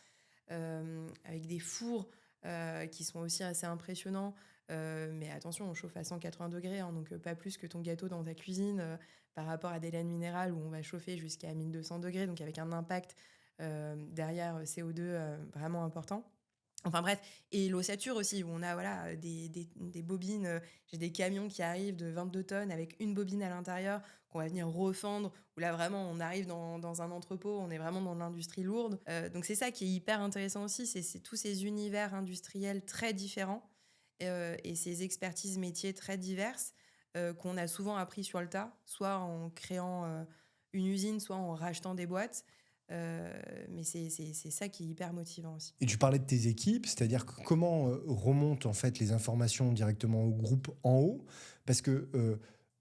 avec des fours qui sont aussi assez impressionnants. Mais attention, on chauffe à 180 degrés, hein, donc pas plus que ton gâteau dans ta cuisine, par rapport à des laines minérales où on va chauffer jusqu'à 1200 degrés, donc avec un impact derrière CO2 vraiment important. Enfin bref, et l'ossature aussi, où on a voilà, des bobines. J'ai des camions qui arrivent de 22 tonnes avec une bobine à l'intérieur qu'on va venir refendre, où là vraiment on arrive dans un entrepôt, on est vraiment dans l'industrie lourde. Donc c'est ça qui est hyper intéressant aussi, c'est tous ces univers industriels très différents et ces expertises métiers très diverses qu'on a souvent appris sur le tas, soit en créant une usine, soit en rachetant des boîtes. Mais c'est ça qui est hyper motivant aussi. Et tu parlais de tes équipes, c'est-à-dire comment remontent en fait les informations directement au groupe en haut? Parce que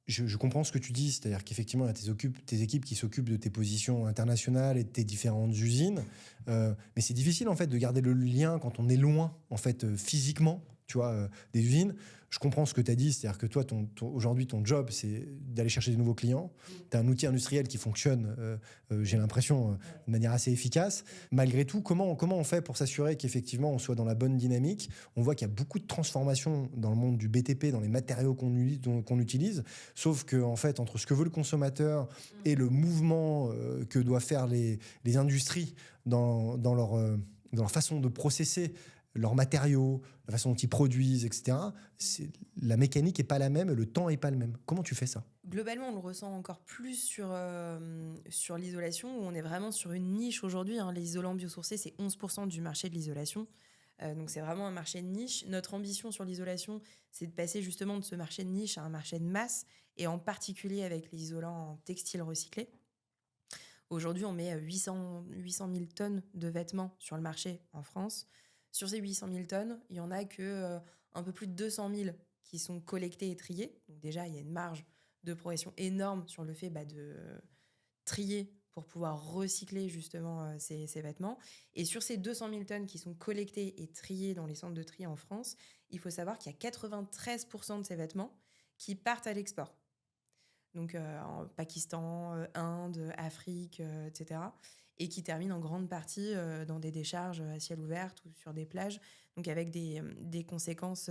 je comprends ce que tu dis, c'est-à-dire qu'effectivement, il y a tes équipes qui s'occupent de tes positions internationales et de tes différentes usines. Mais c'est difficile en fait de garder le lien quand on est loin, en fait, physiquement, tu vois, des usines. Je comprends ce que tu as dit, c'est-à-dire que toi, aujourd'hui, ton job, c'est d'aller chercher des nouveaux clients. Tu as un outil industriel qui fonctionne, j'ai l'impression, de manière assez efficace. Malgré tout, comment on fait pour s'assurer qu'effectivement, on soit dans la bonne dynamique? On voit qu'il y a beaucoup de transformations dans le monde du BTP, dans les matériaux qu'on utilise, sauf que, en fait, entre ce que veut le consommateur et le mouvement que doivent faire les industries dans leur façon de processer leurs matériaux, la façon dont ils produisent, etc. La mécanique n'est pas la même et le temps n'est pas le même. Comment tu fais ça? Globalement, on le ressent encore plus sur l'isolation, où on est vraiment sur une niche aujourd'hui, hein. Les isolants biosourcés, c'est 11% du marché de l'isolation. Donc c'est vraiment un marché de niche. Notre ambition sur l'isolation, c'est de passer justement de ce marché de niche à un marché de masse, et en particulier avec les isolants en textile recyclé. Aujourd'hui, on met 800 000 tonnes de vêtements sur le marché en France. Sur ces 800 000 tonnes, il y en a que un peu plus de 200 000 qui sont collectés et triés. Donc déjà, il y a une marge de progression énorme sur le fait de trier pour pouvoir recycler justement ces vêtements. Et sur ces 200 000 tonnes qui sont collectées et triées dans les centres de tri en France, il faut savoir qu'il y a 93% de ces vêtements qui partent à l'export. Donc en Pakistan, Inde, Afrique, etc. Et qui terminent en grande partie dans des décharges à ciel ouvert ou sur des plages, donc avec des conséquences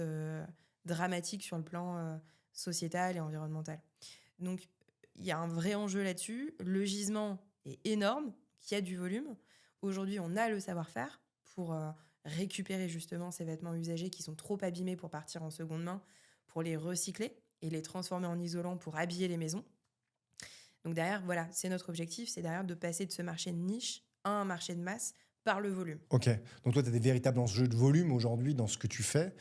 dramatiques sur le plan sociétal et environnemental. Donc il y a un vrai enjeu là-dessus. Le gisement est énorme, qu'il y a du volume. Aujourd'hui, on a le savoir-faire pour récupérer justement ces vêtements usagés qui sont trop abîmés pour partir en seconde main, pour les recycler et les transformer en isolant pour habiller les maisons. Donc derrière, voilà, c'est notre objectif, c'est derrière de passer de ce marché de niche à un marché de masse par le volume. Ok, donc toi, tu as des véritables enjeux de volume aujourd'hui dans ce que tu fais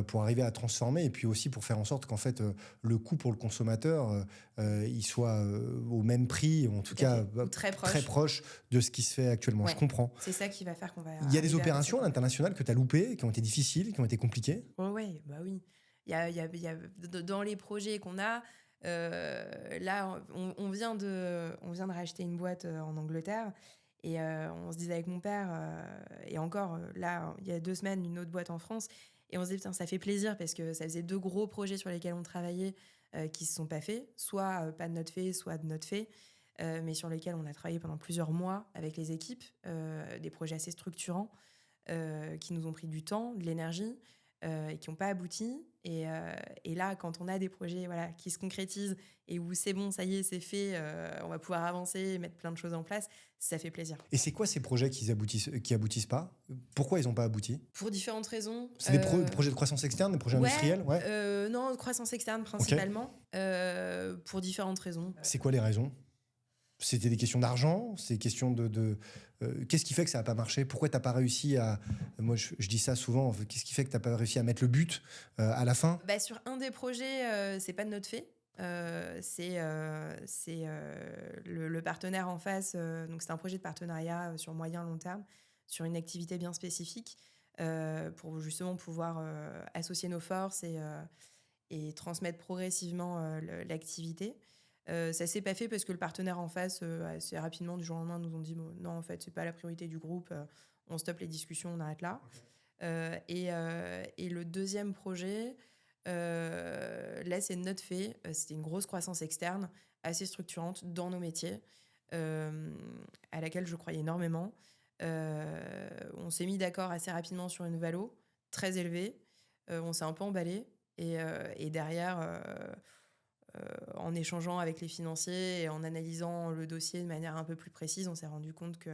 pour arriver à transformer et puis aussi pour faire en sorte qu'en fait, le coût pour le consommateur, il soit au même prix, ou en tout cas Ou très proche de ce qui se fait actuellement. Ouais. Je comprends. C'est ça qui va faire qu'on va. Il y a des arriver à opérations à passer. l'international que tu as loupées, qui ont été difficiles, qui ont été compliquées? Ouais, bah oui. Dans les projets qu'on a, là, on vient de racheter une boîte en Angleterre. Et on se disait avec mon père, et encore là, il y a 2 semaines, une autre boîte en France. Et on se dit, putain, ça fait plaisir parce que ça faisait 2 gros projets sur lesquels on travaillait qui ne se sont pas faits. Soit pas de notre fait, soit de notre fait. Mais sur lesquels on a travaillé pendant plusieurs mois avec les équipes. Des projets assez structurants qui nous ont pris du temps, de l'énergie et qui n'ont pas abouti. Et là, quand on a des projets qui se concrétisent et où c'est bon, ça y est, c'est fait, on va pouvoir avancer, mettre plein de choses en place, ça fait plaisir. Et c'est quoi ces projets qui aboutissent pas? Pourquoi ils n'ont pas abouti? Pour différentes raisons. C'est des projets de croissance externe, des projets industriels? Non, croissance externe principalement, pour différentes raisons. C'est quoi les raisons? C'était des questions d'argent? C'est des questions qu'est-ce qui fait que ça n'a pas marché? Pourquoi tu n'as pas réussi à... Moi, je dis ça souvent. Qu'est-ce qui fait que tu n'as pas réussi à mettre le but à la fin? Sur un des projets, c'est pas de notre fait. C'est le partenaire en face. Donc, c'est un projet de partenariat sur moyen long terme, sur une activité bien spécifique, pour justement pouvoir associer nos forces et transmettre progressivement l'activité. Ça s'est pas fait parce que le partenaire en face, assez rapidement, du jour au lendemain, nous ont dit non, en fait, c'est pas la priorité du groupe, on stoppe les discussions, on arrête là. Et le deuxième projet, là, c'est notre fait. C'était une grosse croissance externe, assez structurante dans nos métiers, à laquelle je croyais énormément. On s'est mis d'accord assez rapidement sur une valo très élevée. On s'est un peu emballé. Et derrière, en échangeant avec les financiers et en analysant le dossier de manière un peu plus précise, on s'est rendu compte que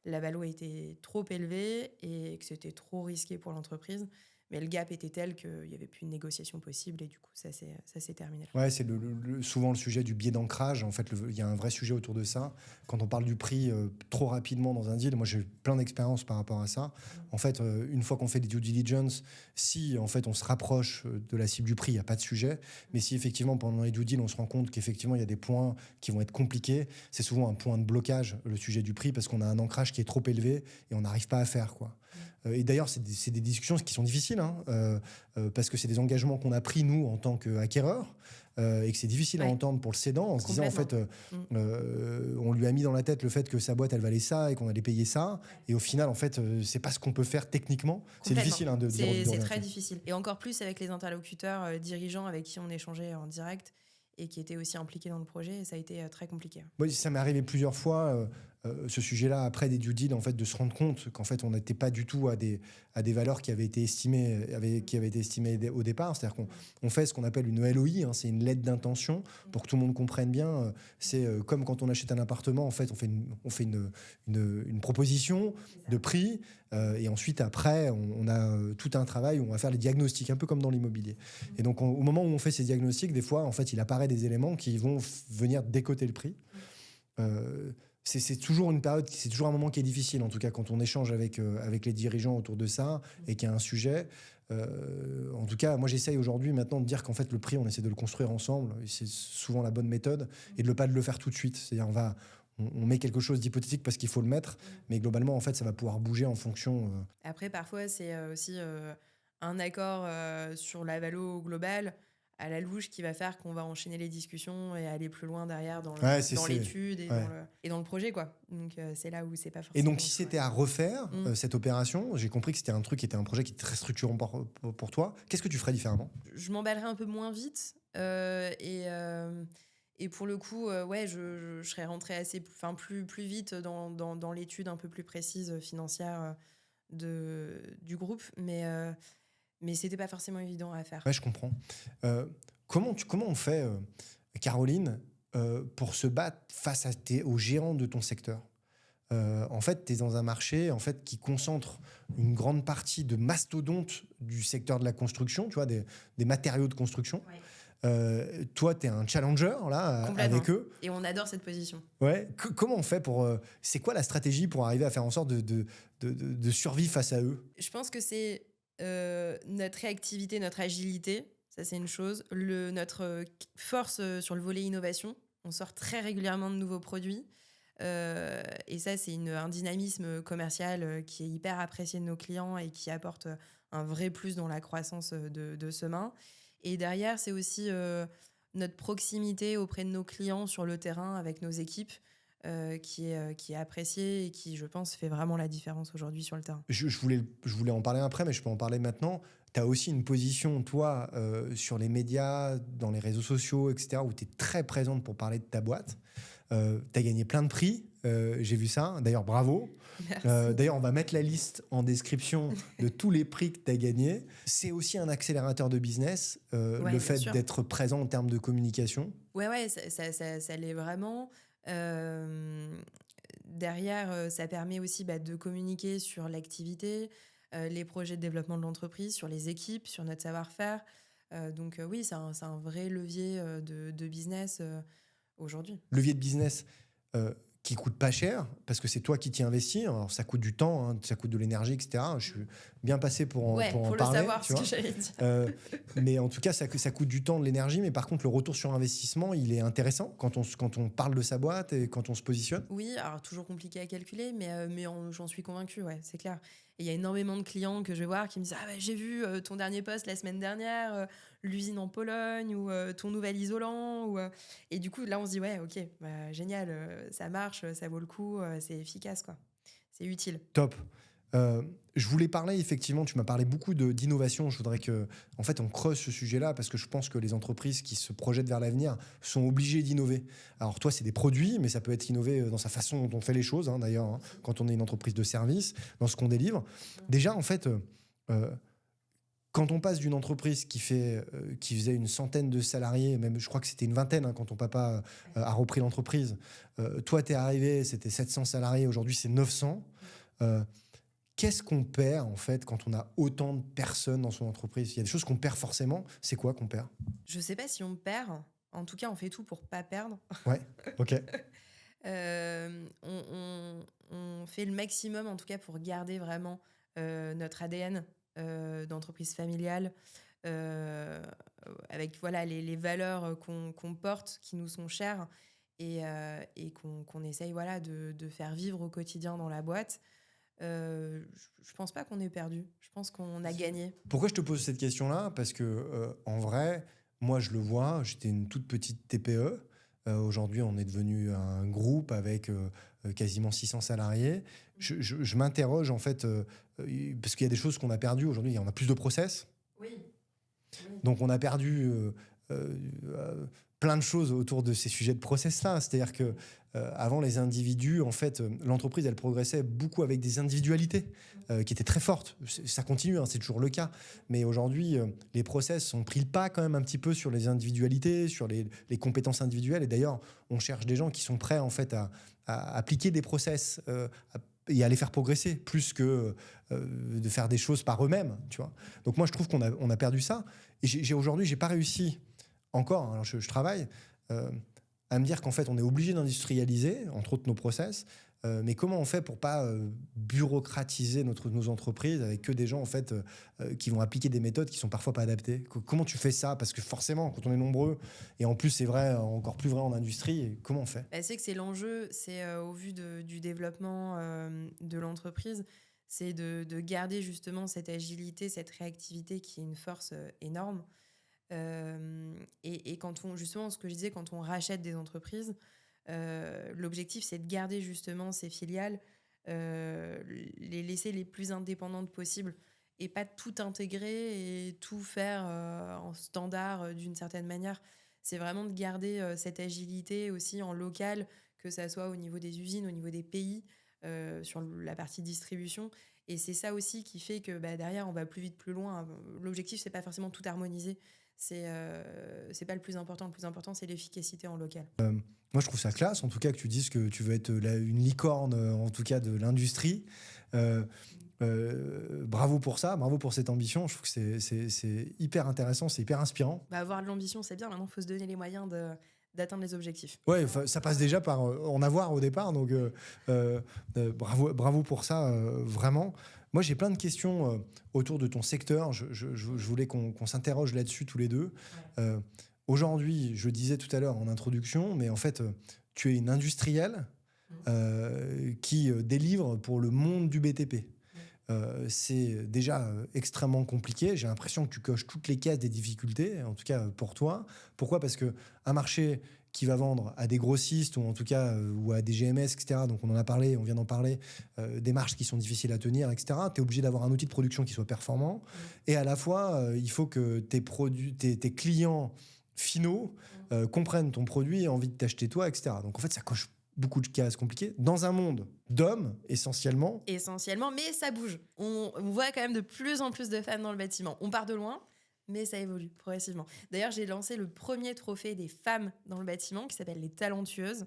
la valo était trop élevée et que c'était trop risqué pour l'entreprise. Mais le gap était tel qu'il n'y avait plus de négociation possible et du coup, ça s'est terminé. Ouais, c'est souvent le sujet du biais d'ancrage. En fait, il y a un vrai sujet autour de ça. Quand on parle du prix trop rapidement dans un deal, moi j'ai eu plein d'expériences par rapport à ça. En fait, une fois qu'on fait des due diligence, si en fait on se rapproche de la cible du prix, il n'y a pas de sujet. Mais si effectivement pendant les due deals, on se rend compte qu'effectivement il y a des points qui vont être compliqués, c'est souvent un point de blocage, le sujet du prix, parce qu'on a un ancrage qui est trop élevé et on n'arrive pas à faire, quoi. Et d'ailleurs, c'est des discussions qui sont difficiles, parce que c'est des engagements qu'on a pris, nous, en tant qu'acquéreurs, et que c'est difficile à entendre pour le cédant, en se disant, en fait, on lui a mis dans la tête le fait que sa boîte, elle valait ça et qu'on allait payer ça. Et au final, en fait, c'est pas ce qu'on peut faire techniquement. C'est difficile de dire. C'est très difficile. Et encore plus avec les interlocuteurs dirigeants avec qui on échangeait en direct et qui étaient aussi impliqués dans le projet. Et ça a été très compliqué. Moi, ça m'est arrivé plusieurs fois, ce sujet-là, après des due deals, en fait, de se rendre compte qu'en fait, on n'était pas du tout à des valeurs qui avaient été estimées, au départ. C'est-à-dire qu'on fait ce qu'on appelle une LOI, c'est une lettre d'intention, pour que tout le monde comprenne bien. C'est comme quand on achète un appartement, en fait, on fait une proposition de prix, et ensuite, après, on a tout un travail où on va faire les diagnostics, un peu comme dans l'immobilier. Et donc, au moment où on fait ces diagnostics, des fois, en fait, il apparaît des éléments qui vont venir décoter le prix. C'est toujours une période, c'est toujours un moment qui est difficile, en tout cas quand on échange avec les dirigeants autour de ça et qu'il y a un sujet. En tout cas, moi j'essaye aujourd'hui maintenant de dire qu'en fait le prix, on essaie de le construire ensemble. C'est souvent la bonne méthode et de ne pas le faire tout de suite. C'est-à-dire on met quelque chose d'hypothétique parce qu'il faut le mettre, mais globalement en fait ça va pouvoir bouger en fonction. Après parfois c'est aussi un accord sur la valo globale à la louche qui va faire qu'on va enchaîner les discussions et aller plus loin derrière dans l'étude et dans le projet, quoi. Donc c'est là où c'est pas forcément... Et donc si c'était à refaire cette opération, j'ai compris que c'était un projet qui était très structurant pour toi. Qu'est-ce que tu ferais différemment? Je m'emballerais un peu moins vite et pour le coup, je serais rentrée plus vite dans l'étude un peu plus précise financière du groupe, mais c'était pas forcément évident à faire. Ouais, je comprends. Comment on fait, Caroline, pour se battre face aux géants de ton secteur? En fait, tu es dans un marché en fait, qui concentre une grande partie de mastodontes du secteur de la construction, tu vois, des matériaux de construction. Ouais. Toi, tu es un challenger là, Complètement. avec eux. Et on adore cette position. Ouais. Comment on fait pour. C'est quoi la stratégie pour arriver à faire en sorte de survivre face à eux? Je pense que c'est notre réactivité, notre agilité. Ça, c'est une chose. Notre force sur le volet innovation. On sort très régulièrement de nouveaux produits. Et ça, c'est un dynamisme commercial qui est hyper apprécié de nos clients et qui apporte un vrai plus dans la croissance de Semain. Et derrière, c'est aussi notre proximité auprès de nos clients sur le terrain avec nos équipes qui est appréciée et qui, je pense, fait vraiment la différence aujourd'hui sur le terrain. Je voulais en parler après, mais je peux en parler maintenant. Tu as aussi une position, toi, sur les médias, dans les réseaux sociaux, etc., où tu es très présente pour parler de ta boîte. Tu as gagné plein de prix, j'ai vu ça. D'ailleurs, bravo. Merci. D'ailleurs, on va mettre la liste en description de tous les prix que tu as gagnés. C'est aussi un accélérateur de business, Ouais, le bien fait sûr. d'être présent en termes de communication. Ouais, ça l'est vraiment. Euh, Derrière, ça permet aussi de communiquer sur l'activité, les projets de développement de l'entreprise, sur les équipes, sur notre savoir-faire. Donc oui, c'est un vrai levier de business aujourd'hui. Levier de business qui coûte pas cher, parce que c'est toi qui t'y investis. Alors, ça coûte du temps, hein, ça coûte de l'énergie, etc. Je suis bien passé Ouais, pour en faut le parler. savoir, Tu ce que vois. j'allais dire. Mais en tout cas, ça coûte du temps, de l'énergie. Mais par contre, le retour sur investissement, il est intéressant quand on parle de sa boîte et quand on se positionne. Oui, alors toujours compliqué à calculer, mais j'en suis convaincue, ouais, c'est clair. Et il y a énormément de clients que je vais voir qui me disent: Ah, j'ai vu ton dernier post la semaine dernière, l'usine en Pologne, ou ton nouvel isolant. Et du coup, là, on se dit: Ouais, ok, génial, ça marche, ça vaut le coup, c'est efficace, quoi. C'est utile. Top. Je voulais parler, effectivement, tu m'as parlé beaucoup d'innovation. Je voudrais que, en fait, on creuse ce sujet-là parce que je pense que les entreprises qui se projettent vers l'avenir sont obligées d'innover. Alors, toi, c'est des produits, mais ça peut être innové dans sa façon dont on fait les choses, hein, d'ailleurs, hein, quand on est une entreprise de service, dans ce qu'on délivre. Déjà, en fait, quand on passe d'une entreprise qui faisait une centaine de salariés, même je crois que c'était une vingtaine hein, quand ton papa a repris l'entreprise, toi, tu es arrivé, c'était 700 salariés, aujourd'hui, c'est 900. Euh, Qu'est-ce qu'on perd en fait quand on a autant de personnes dans son entreprise? Il y a des choses qu'on perd forcément. C'est quoi qu'on perd? Je sais pas si on perd. En tout cas, on fait tout pour pas perdre. Ouais, ok. On fait le maximum, en tout cas, pour garder vraiment notre ADN d'entreprise familiale, euh, avec voilà, les valeurs qu'on porte, qui nous sont chères, et qu'on essaye voilà, de faire vivre au quotidien dans la boîte. Je pense pas qu'on ait perdu. Je pense qu'on a gagné. Pourquoi je te pose cette question-là? Parce que en vrai, moi je le vois, j'étais une toute petite TPE. Aujourd'hui, on est devenu un groupe avec quasiment 600 salariés. Je m'interroge en fait, parce qu'il y a des choses qu'on a perdues. Aujourd'hui, on a plus de process. Oui. Donc on a perdu plein de choses autour de ces sujets de process-là. C'est-à-dire que avant les individus, en fait, l'entreprise, elle progressait beaucoup avec des individualités qui étaient très fortes. Ça continue, hein, c'est toujours le cas. Mais aujourd'hui, les process ont pris le pas quand même un petit peu sur les individualités, sur les compétences individuelles. Et d'ailleurs, on cherche des gens qui sont prêts en fait à appliquer des process et à les faire progresser, plus que de faire des choses par eux-mêmes, tu vois. Donc moi, je trouve on a perdu ça. Et aujourd'hui, j'ai pas réussi encore, hein, alors je travaille, à me dire qu'en fait, on est obligé d'industrialiser, entre autres nos process, mais comment on fait pour pas bureaucratiser nos entreprises avec que des gens en fait qui vont appliquer des méthodes qui sont parfois pas adaptées? Comment tu fais ça? Parce que forcément, quand on est nombreux, et en plus c'est vrai, encore plus vrai en industrie, comment on fait? C'est que c'est l'enjeu, c'est au vu du développement de l'entreprise, c'est de garder justement cette agilité, cette réactivité qui est une force énorme. Et quand justement, ce que je disais, quand on rachète des entreprises, l'objectif, c'est de garder justement ces filiales, les laisser les plus indépendantes possibles et pas tout intégrer et tout faire en standard d'une certaine manière. C'est vraiment de garder cette agilité aussi en local, que ça soit au niveau des usines, au niveau des pays, sur la partie distribution. Et c'est ça aussi qui fait que derrière, on va plus vite, plus loin. L'objectif, c'est pas forcément tout harmoniser. c'est pas le plus important. Le plus important, c'est l'efficacité en local. Moi, je trouve ça classe, en tout cas, que tu dises que tu veux être une licorne, en tout cas, de l'industrie. Euh, Bravo pour ça, bravo pour cette ambition. Je trouve que c'est hyper intéressant, c'est hyper inspirant. Bah, avoir de l'ambition, c'est bien. Maintenant, il faut se donner les moyens d'atteindre les objectifs. Ouais, ça passe déjà par en avoir au départ, donc bravo pour ça, vraiment. Moi, j'ai plein de questions autour de ton secteur. Je voulais qu'on s'interroge là-dessus tous les deux. Aujourd'hui, je disais tout à l'heure en introduction, mais en fait, tu es une industrielle qui délivre pour le monde du BTP. C'est déjà extrêmement compliqué. J'ai l'impression que tu coches toutes les cases des difficultés, en tout cas pour toi. Pourquoi ? Parce qu'un marché qui va vendre à des grossistes ou en tout cas ou à des GMS, etc. Donc on en a parlé, on vient d'en parler, des marges qui sont difficiles à tenir, etc. Tu es obligé d'avoir un outil de production qui soit performant. Et à la fois, il faut que tes clients finaux comprennent ton produit et aient envie de t'acheter toi, etc. Donc en fait, ça coche beaucoup de cases compliquées dans un monde d'hommes essentiellement. Essentiellement, mais ça bouge. On voit quand même de plus en plus de femmes dans le bâtiment. On part de loin, mais ça évolue progressivement. D'ailleurs, j'ai lancé le premier trophée des femmes dans le bâtiment qui s'appelle les Talentueuses,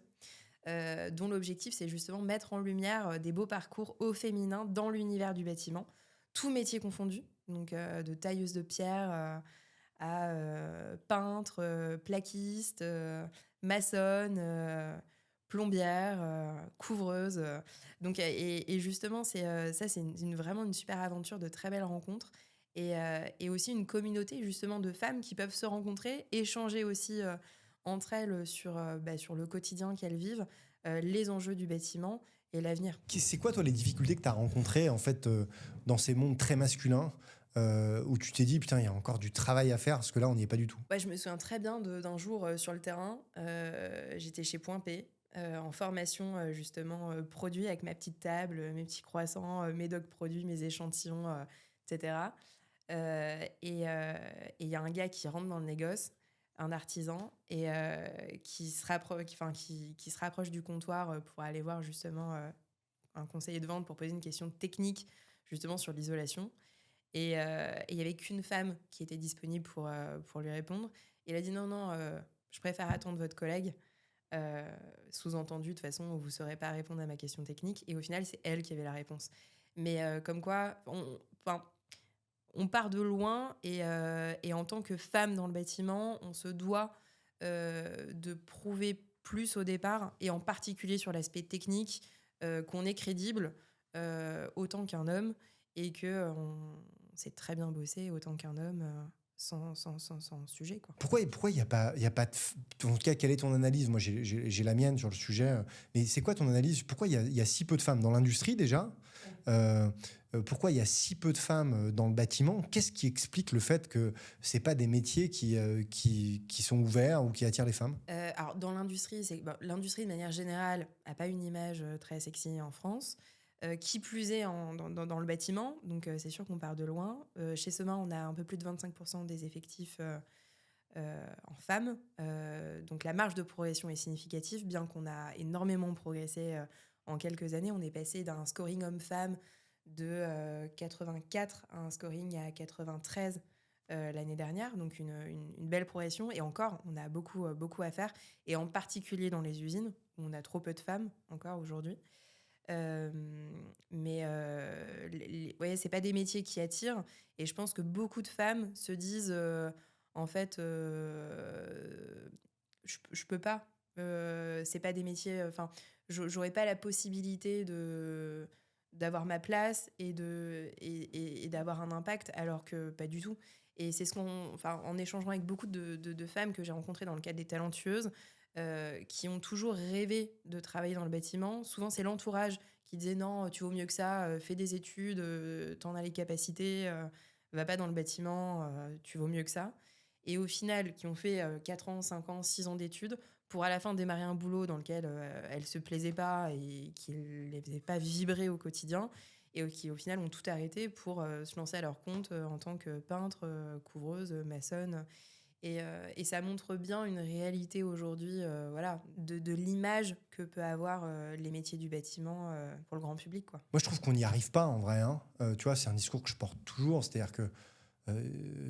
dont l'objectif, c'est justement mettre en lumière des beaux parcours au féminin dans l'univers du bâtiment, tous métiers confondus, donc de tailleuse de pierre à peintre, plaquiste, maçonne, plombière, couvreuse. Donc, et justement, ça, c'est vraiment une super aventure, de très belles rencontres. Et aussi une communauté justement de femmes qui peuvent se rencontrer, échanger aussi entre elles sur le quotidien qu'elles vivent, les enjeux du bâtiment et l'avenir. C'est quoi, toi, les difficultés que tu as rencontrées en fait, dans ces mondes très masculins où tu t'es dit, putain, il y a encore du travail à faire, parce que là, on n'y est pas du tout. Ouais, je me souviens très bien d'un jour sur le terrain. J'étais chez Point P, en formation justement produit, avec ma petite table, mes petits croissants, mes docs produits, mes échantillons, etc. Et il y a un gars qui rentre dans le négoce, un artisan, et qui se rapproche du comptoir pour aller voir justement un conseiller de vente pour poser une question technique justement sur l'isolation. Et il n'y avait qu'une femme qui était disponible pour lui répondre. Et il a dit non, je préfère attendre votre collègue. Sous-entendu, de toute façon, vous ne saurez pas répondre à ma question technique. Et au final, c'est elle qui avait la réponse. Mais comme quoi, on part de loin, et en tant que femme dans le bâtiment, on se doit de prouver plus au départ, et en particulier sur l'aspect technique, qu'on est crédible autant qu'un homme, et qu'on sait très bien bosser autant qu'un homme sans sujet, quoi. Pourquoi il y a pas en tout cas, quelle est ton analyse? Moi, j'ai la mienne sur le sujet, mais c'est quoi ton analyse? Pourquoi il y a si peu de femmes dans l'industrie déjà? Pourquoi il y a si peu de femmes dans le bâtiment? Qu'est-ce qui explique le fait que c'est pas des métiers qui sont ouverts ou qui attirent les femmes? Alors, dans l'industrie, l'industrie de manière générale n'a pas une image très sexy en France. Qui plus est dans le bâtiment, donc c'est sûr qu'on part de loin. Chez Soma, on a un peu plus de 25% des effectifs en femmes. Donc la marge de progression est significative, bien qu'on a énormément progressé en quelques années. On est passé d'un scoring homme-femme de 84 à un scoring à 93 l'année dernière, donc une belle progression. Et encore, on a beaucoup à faire, et en particulier dans les usines, où on a trop peu de femmes encore aujourd'hui. Mais c'est pas des métiers qui attirent, et je pense que beaucoup de femmes se disent en fait je peux pas, c'est pas des métiers, enfin j'aurais pas la possibilité d'avoir ma place et d'avoir un impact, alors que pas du tout. Et c'est en échangeant avec beaucoup de femmes que j'ai rencontrées dans le cadre des Talentueuses, qui ont toujours rêvé de travailler dans le bâtiment. Souvent, c'est l'entourage qui disait non, tu vaux mieux que ça, fais des études, t'en as les capacités, va pas dans le bâtiment, tu vaux mieux que ça. Et au final, qui ont fait 4 ans, 5 ans, 6 ans d'études, pour à la fin démarrer un boulot dans lequel elles se plaisaient pas et qui les faisait pas vibrer au quotidien, et qui au final ont tout arrêté pour se lancer à leur compte en tant que peintre, couvreuse, maçonne. Et ça montre bien une réalité aujourd'hui, de l'image que peut avoir les métiers du bâtiment pour le grand public, quoi. Moi, je trouve qu'on n'y arrive pas en vrai, hein. Tu vois, c'est un discours que je porte toujours, c'est-à-dire que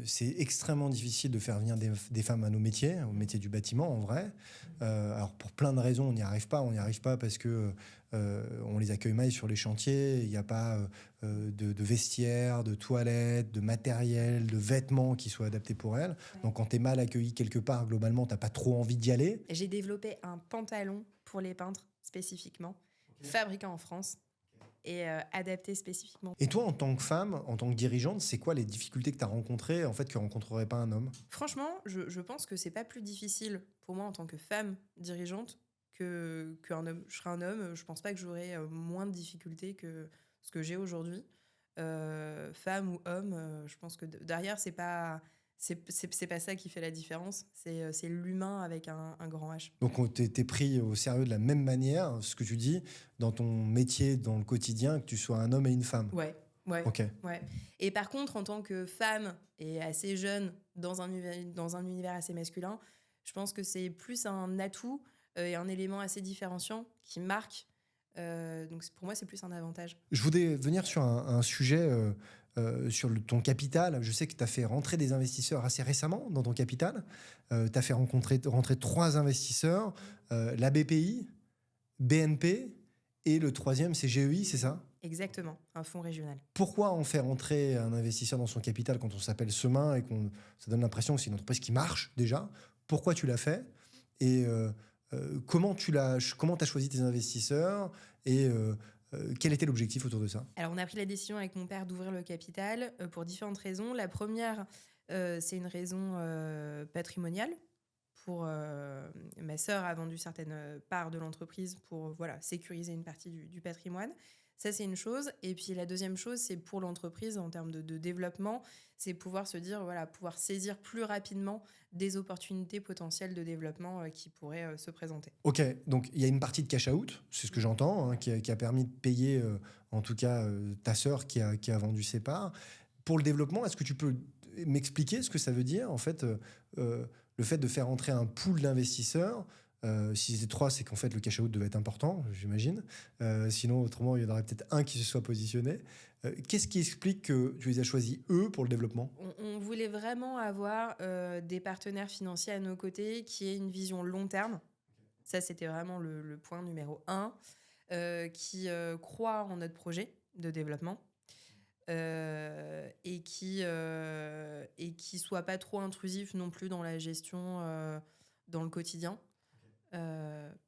c'est extrêmement difficile de faire venir des femmes à nos métiers, au métier du bâtiment en vrai. Alors pour plein de raisons, on n'y arrive pas. On n'y arrive pas parce que on les accueille mal sur les chantiers. Il n'y a pas de vestiaires, de toilettes, de matériel, de vêtements qui soient adaptés pour elles. Ouais. Donc quand tu es mal accueilli quelque part, globalement, tu n'as pas trop envie d'y aller. J'ai développé un pantalon pour les peintres spécifiquement, fabriqué en France et adapté spécifiquement. Et toi, en tant que femme, en tant que dirigeante, c'est quoi les difficultés que tu as rencontrées, en fait, que rencontrerait pas un homme? Franchement, je pense que c'est pas plus difficile pour moi en tant que femme dirigeante qu'un homme. Je serais un homme, je pense pas que j'aurais moins de difficultés que ce que j'ai aujourd'hui. Femme ou homme, je pense que derrière, c'est pas ça qui fait la différence. C'est l'humain avec un grand H. Donc, t'es pris au sérieux de la même manière, ce que tu dis, dans ton métier, dans le quotidien, que tu sois un homme et une femme. Ouais. Ok. Ouais. Et par contre, en tant que femme et assez jeune dans un univers assez masculin, je pense que c'est plus un atout et un élément assez différenciant qui marque. Donc pour moi, c'est plus un avantage. Je voulais venir sur un sujet, sur ton capital. Je sais que tu as fait rentrer des investisseurs assez récemment dans ton capital. Tu as fait rentrer 3 investisseurs, la BPI, BNP, et le troisième, c'est GEI, c'est ça? Exactement, un fonds régional. Pourquoi on fait rentrer un investisseur dans son capital quand on s'appelle Semain et ça donne l'impression que c'est une entreprise qui marche déjà? Pourquoi tu l'as fait? Et comment t'as choisi tes investisseurs? Et quel était l'objectif autour de ça? Alors, on a pris la décision avec mon père d'ouvrir le capital pour différentes raisons. La première, c'est une raison patrimoniale. Ma sœur a vendu certaines parts de l'entreprise pour sécuriser une partie du patrimoine. Ça, c'est une chose. Et puis, la deuxième chose, c'est pour l'entreprise, en termes de développement, c'est pouvoir se dire, pouvoir saisir plus rapidement des opportunités potentielles de développement qui pourraient se présenter. Ok, donc il y a une partie de cash out, c'est ce que j'entends, hein, qui a permis de payer, en tout cas, ta sœur qui a vendu ses parts. Pour le développement, est-ce que tu peux m'expliquer ce que ça veut dire, en fait, le fait de faire entrer un pool d'investisseurs? Si c'était 3, c'est qu'en fait le cash out devait être important, j'imagine. Sinon, autrement, il y en aurait peut-être un qui se soit positionné. Qu'est-ce qui explique que tu les as choisis, eux, pour le développement? On voulait vraiment avoir des partenaires financiers à nos côtés qui aient une vision long terme. Ça, c'était vraiment le point numéro 1, qui croient en notre projet de développement et qui soient pas trop intrusifs non plus dans la gestion, dans le quotidien.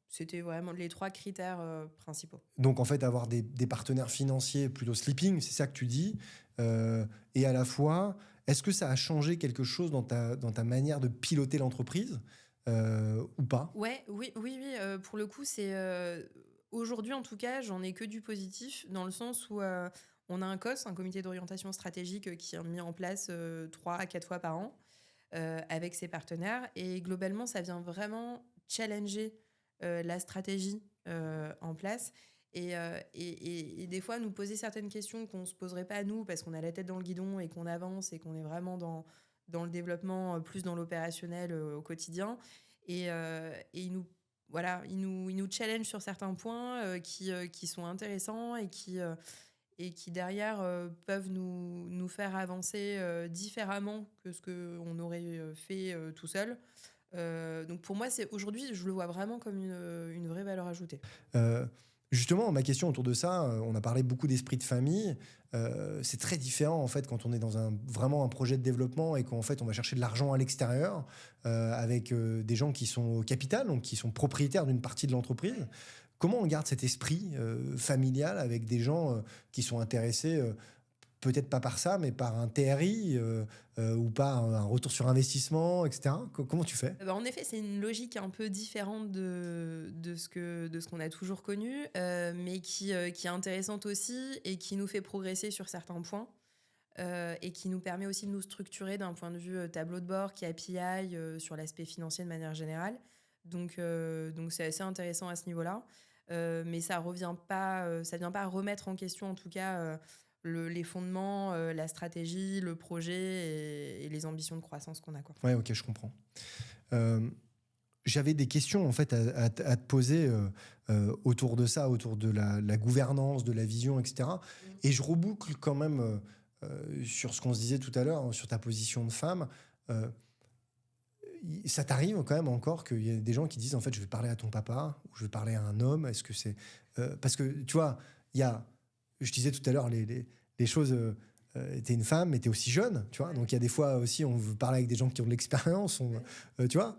C'était vraiment les 3 critères principaux. Donc, en fait, avoir des partenaires financiers plutôt sleeping, c'est ça que tu dis. Et à la fois, est-ce que ça a changé quelque chose dans ta manière de piloter l'entreprise ou pas? Oui. Pour le coup, c'est aujourd'hui, en tout cas, j'en ai que du positif, dans le sens où on a un COS, un comité d'orientation stratégique, qui est mis en place 3 à 4 fois par an avec ses partenaires. Et globalement, ça vient vraiment challenger la stratégie en place et des fois nous poser certaines questions qu'on ne se poserait pas à nous parce qu'on a la tête dans le guidon et qu'on avance et qu'on est vraiment dans le développement, plus dans l'opérationnel au quotidien. Et ils nous challenge sur certains points qui sont intéressants et qui derrière peuvent nous faire avancer différemment que ce qu'on aurait fait tout seul. Donc pour moi, aujourd'hui, je le vois vraiment comme une vraie valeur ajoutée. Justement, ma question autour de ça, on a parlé beaucoup d'esprit de famille. C'est très différent en fait quand on est dans vraiment un projet de développement et qu'en fait on va chercher de l'argent à l'extérieur avec des gens qui sont au capital, donc qui sont propriétaires d'une partie de l'entreprise. Comment on garde cet esprit familial avec des gens qui sont intéressés peut-être pas par ça, mais par un TRI ou par un retour sur investissement, etc. Comment tu fais? En effet, c'est une logique un peu différente de ce qu'on a toujours connu, mais qui est intéressante aussi et qui nous fait progresser sur certains points et qui nous permet aussi de nous structurer d'un point de vue tableau de bord, KPI, sur l'aspect financier de manière générale. Donc c'est assez intéressant à ce niveau-là. Mais ça vient pas remettre en question, en tout cas, les fondements, la stratégie, le projet et les ambitions de croissance qu'on a, quoi. Ouais, ok, je comprends. J'avais des questions en fait à te poser autour de ça, autour de la gouvernance, de la vision, etc. Et je reboucle quand même sur ce qu'on se disait tout à l'heure, hein, sur ta position de femme, euh, ça t'arrive quand même encore qu'il y a des gens qui disent en fait je vais parler à ton papa ou je vais parler à un homme. Est-ce que c'est parce que tu vois, il y a, je disais tout à l'heure les choses. T'es une femme, mais t'es aussi jeune, tu vois. Donc il y a des fois aussi, on veut parler avec des gens qui ont de l'expérience, tu vois.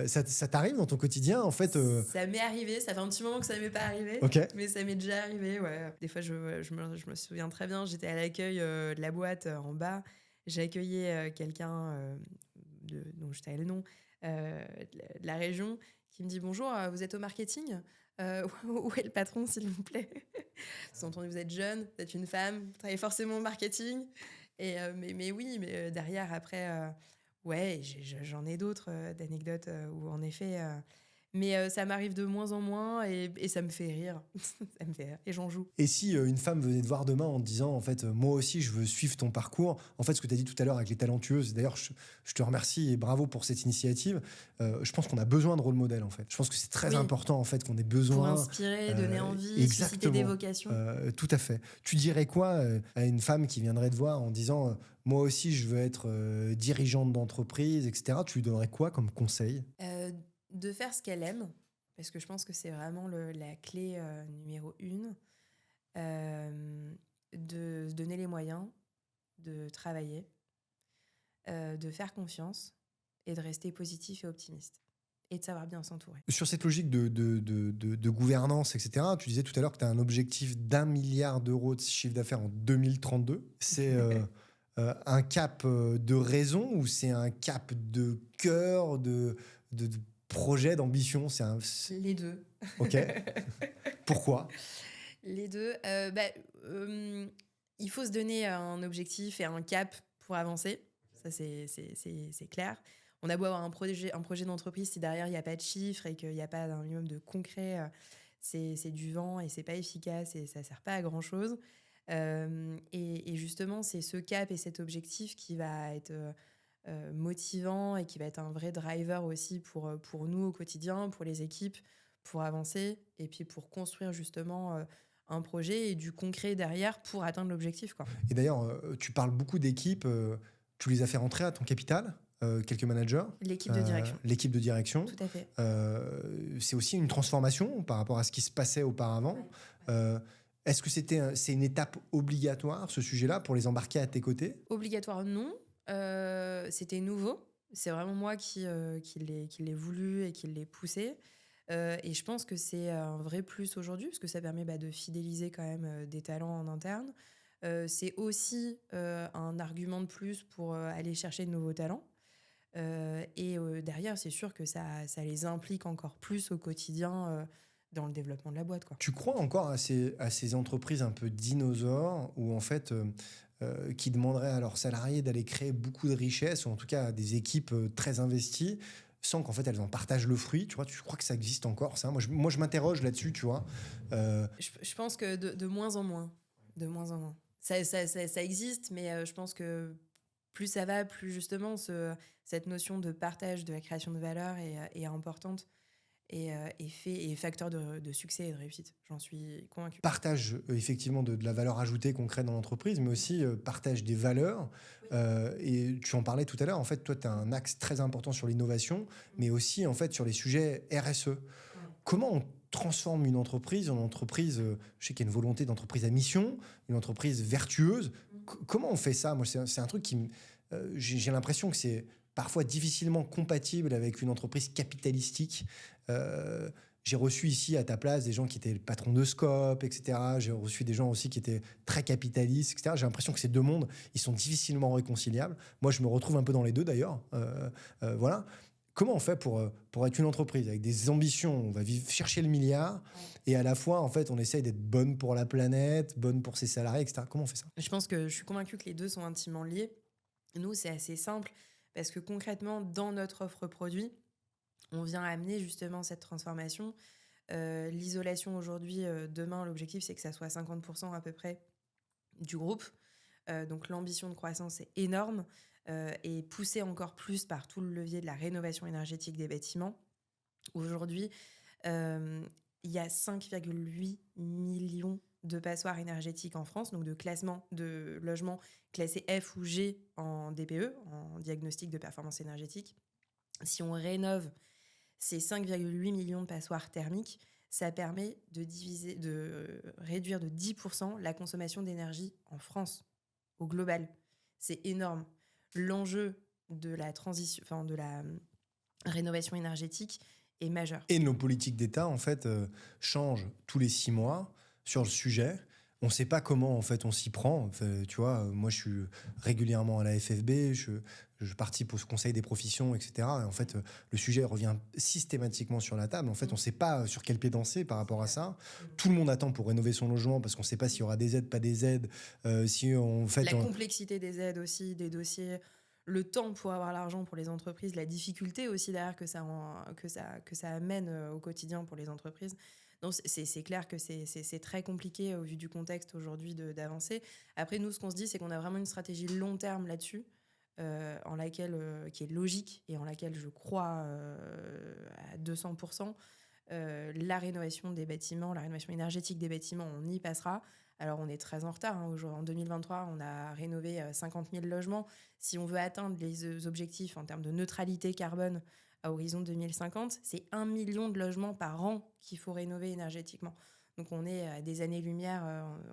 Ça t'arrive dans ton quotidien, en fait. Ça m'est arrivé, ça fait un petit moment que ça m'est pas arrivé, Ok. mais ça m'est déjà arrivé, ouais. Des fois, je me souviens très bien, j'étais à l'accueil de la boîte en bas, j'ai accueilli quelqu'un dont je taisais le nom, de la région, qui me dit bonjour, vous êtes au marketing. Où est le patron, s'il vous plaît? Sous-entendu, vous êtes jeune, vous êtes une femme, vous travaillez forcément au marketing. Mais oui, mais derrière, après, ouais, j'en ai d'autres d'anecdotes où en effet. Mais ça m'arrive de moins en moins et ça me fait rire. Ça me fait rire. Et j'en joue. Et si une femme venait te voir demain en te disant, en fait, moi aussi, je veux suivre ton parcours, en fait, ce que tu as dit tout à l'heure avec les talentueuses, d'ailleurs, je te remercie et bravo pour cette initiative. Je pense qu'on a besoin de rôle modèle, en fait. Je pense que c'est très Oui. important, en fait, qu'on ait Pour besoin. inspirer, donner envie, susciter Exactement. des vocations. Tout à fait. Tu dirais quoi à une femme qui viendrait te voir en disant, moi aussi, je veux être dirigeante d'entreprise, etc. Tu lui donnerais quoi comme conseil? De faire ce qu'elle aime, parce que je pense que c'est vraiment la clé numéro 1. De se donner les moyens, de travailler, de faire confiance et de rester positif et optimiste. Et de savoir bien s'entourer. Sur cette logique de gouvernance, etc., tu disais tout à l'heure que tu as un objectif d'1 milliard d'euros de chiffre d'affaires en 2032. C'est un cap de raison ou c'est un cap de cœur, de projet, d'ambition? Les deux. Ok. Pourquoi? Les deux. Il faut se donner un objectif et un cap pour avancer. Ça, c'est clair. On a beau avoir un projet d'entreprise, si derrière, il n'y a pas de chiffres et qu'il n'y a pas un minimum de concret, c'est du vent et c'est pas efficace et ça ne sert pas à grand-chose. Et justement, c'est ce cap et cet objectif qui va être motivant et qui va être un vrai driver aussi pour nous au quotidien, pour les équipes, pour avancer et puis pour construire justement un projet et du concret derrière pour atteindre l'objectif, quoi. Et d'ailleurs, tu parles beaucoup d'équipes. Tu les as fait rentrer à ton capital, quelques managers. L'équipe de direction. L'équipe de direction. Tout à fait. C'est aussi une transformation par rapport à ce qui se passait auparavant. Est-ce que c'est une étape obligatoire, ce sujet-là, pour les embarquer à tes côtés? Obligatoire, non. C'était nouveau. C'est vraiment moi qui l'ai voulu et qui l'ai poussé. Et je pense que c'est un vrai plus aujourd'hui, parce que ça permet de fidéliser quand même des talents en interne. C'est aussi un argument de plus pour aller chercher de nouveaux talents. Et derrière, c'est sûr que ça les implique encore plus au quotidien dans le développement de la boîte, quoi. Tu crois encore à ces entreprises un peu dinosaures où en fait qui demanderaient à leurs salariés d'aller créer beaucoup de richesses ou en tout cas à des équipes très investies sans qu'en fait elles en partagent le fruit, tu vois? Tu crois que ça existe encore, ça? Moi, je m'interroge là-dessus, tu vois. Je pense que de moins en moins. De moins en moins. Ça existe, mais je pense que plus ça va, plus justement cette notion de partage, de la création de valeur est importante et facteur de succès et de réussite. J'en suis convaincue. Partage effectivement de la valeur ajoutée qu'on crée dans l'entreprise, mais aussi partage des valeurs. Et tu en parlais tout à l'heure, en fait, toi, tu as un axe très important sur l'innovation, mais aussi en fait sur les sujets RSE. Comment on transforme une entreprise en entreprise, je sais qu'il y a une volonté d'entreprise à mission, une entreprise vertueuse. Comment on fait ça? Moi, c'est un truc j'ai l'impression que c'est parfois difficilement compatible avec une entreprise capitalistique. J'ai reçu ici à ta place des gens qui étaient le patron de Scope, etc. J'ai reçu des gens aussi qui étaient très capitalistes, etc. J'ai l'impression que ces deux mondes, ils sont difficilement réconciliables. Moi, je me retrouve un peu dans les deux d'ailleurs. Voilà. Comment on fait pour être une entreprise avec des ambitions? On va chercher le milliard et à la fois, en fait, on essaye d'être bonne pour la planète, bonne pour ses salariés, etc. Comment on fait ça? Je pense que je suis convaincue que les deux sont intimement liés. Nous, c'est assez simple parce que concrètement, dans notre offre produit, on vient amener justement cette transformation. L'isolation aujourd'hui, demain, l'objectif, c'est que ça soit 50% à peu près du groupe. Donc l'ambition de croissance est énorme et poussée encore plus par tout le levier de la rénovation énergétique des bâtiments. Aujourd'hui, il y a 5,8 millions de passoires énergétiques en France, donc de classement de logements classés F ou G en DPE, en diagnostic de performance énergétique. Si on rénove ces 5,8 millions de passoires thermiques, ça permet de réduire de 10% la consommation d'énergie en France, au global. C'est énorme. L'enjeu de la transition, enfin de la rénovation énergétique est majeur. Et nos politiques d'État, en fait, changent tous les 6 mois sur le sujet. On ne sait pas comment, en fait, on s'y prend. Enfin, tu vois, moi, je suis régulièrement à la FFB, je participe au Conseil des professions, etc. Et en fait, le sujet revient systématiquement sur la table. En fait, on ne sait pas sur quel pied danser par rapport à ça. Tout le monde attend pour rénover son logement parce qu'on ne sait pas s'il y aura des aides, pas des aides. Si on fait, La complexité des aides aussi, des dossiers, le temps pour avoir l'argent pour les entreprises, la difficulté aussi derrière que ça amène au quotidien pour les entreprises. Donc c'est clair que c'est très compliqué au vu du contexte aujourd'hui d'avancer. Après, nous, ce qu'on se dit, c'est qu'on a vraiment une stratégie long terme là-dessus, en laquelle, qui est logique et en laquelle je crois à 200%. La rénovation des bâtiments, la rénovation énergétique des bâtiments, on y passera. Alors, on est très en retard. En 2023, on a rénové 50 000 logements. Si on veut atteindre les objectifs en termes de neutralité carbone à horizon 2050, c'est 1 million de logements par an qu'il faut rénover énergétiquement. Donc, on est à des années-lumière,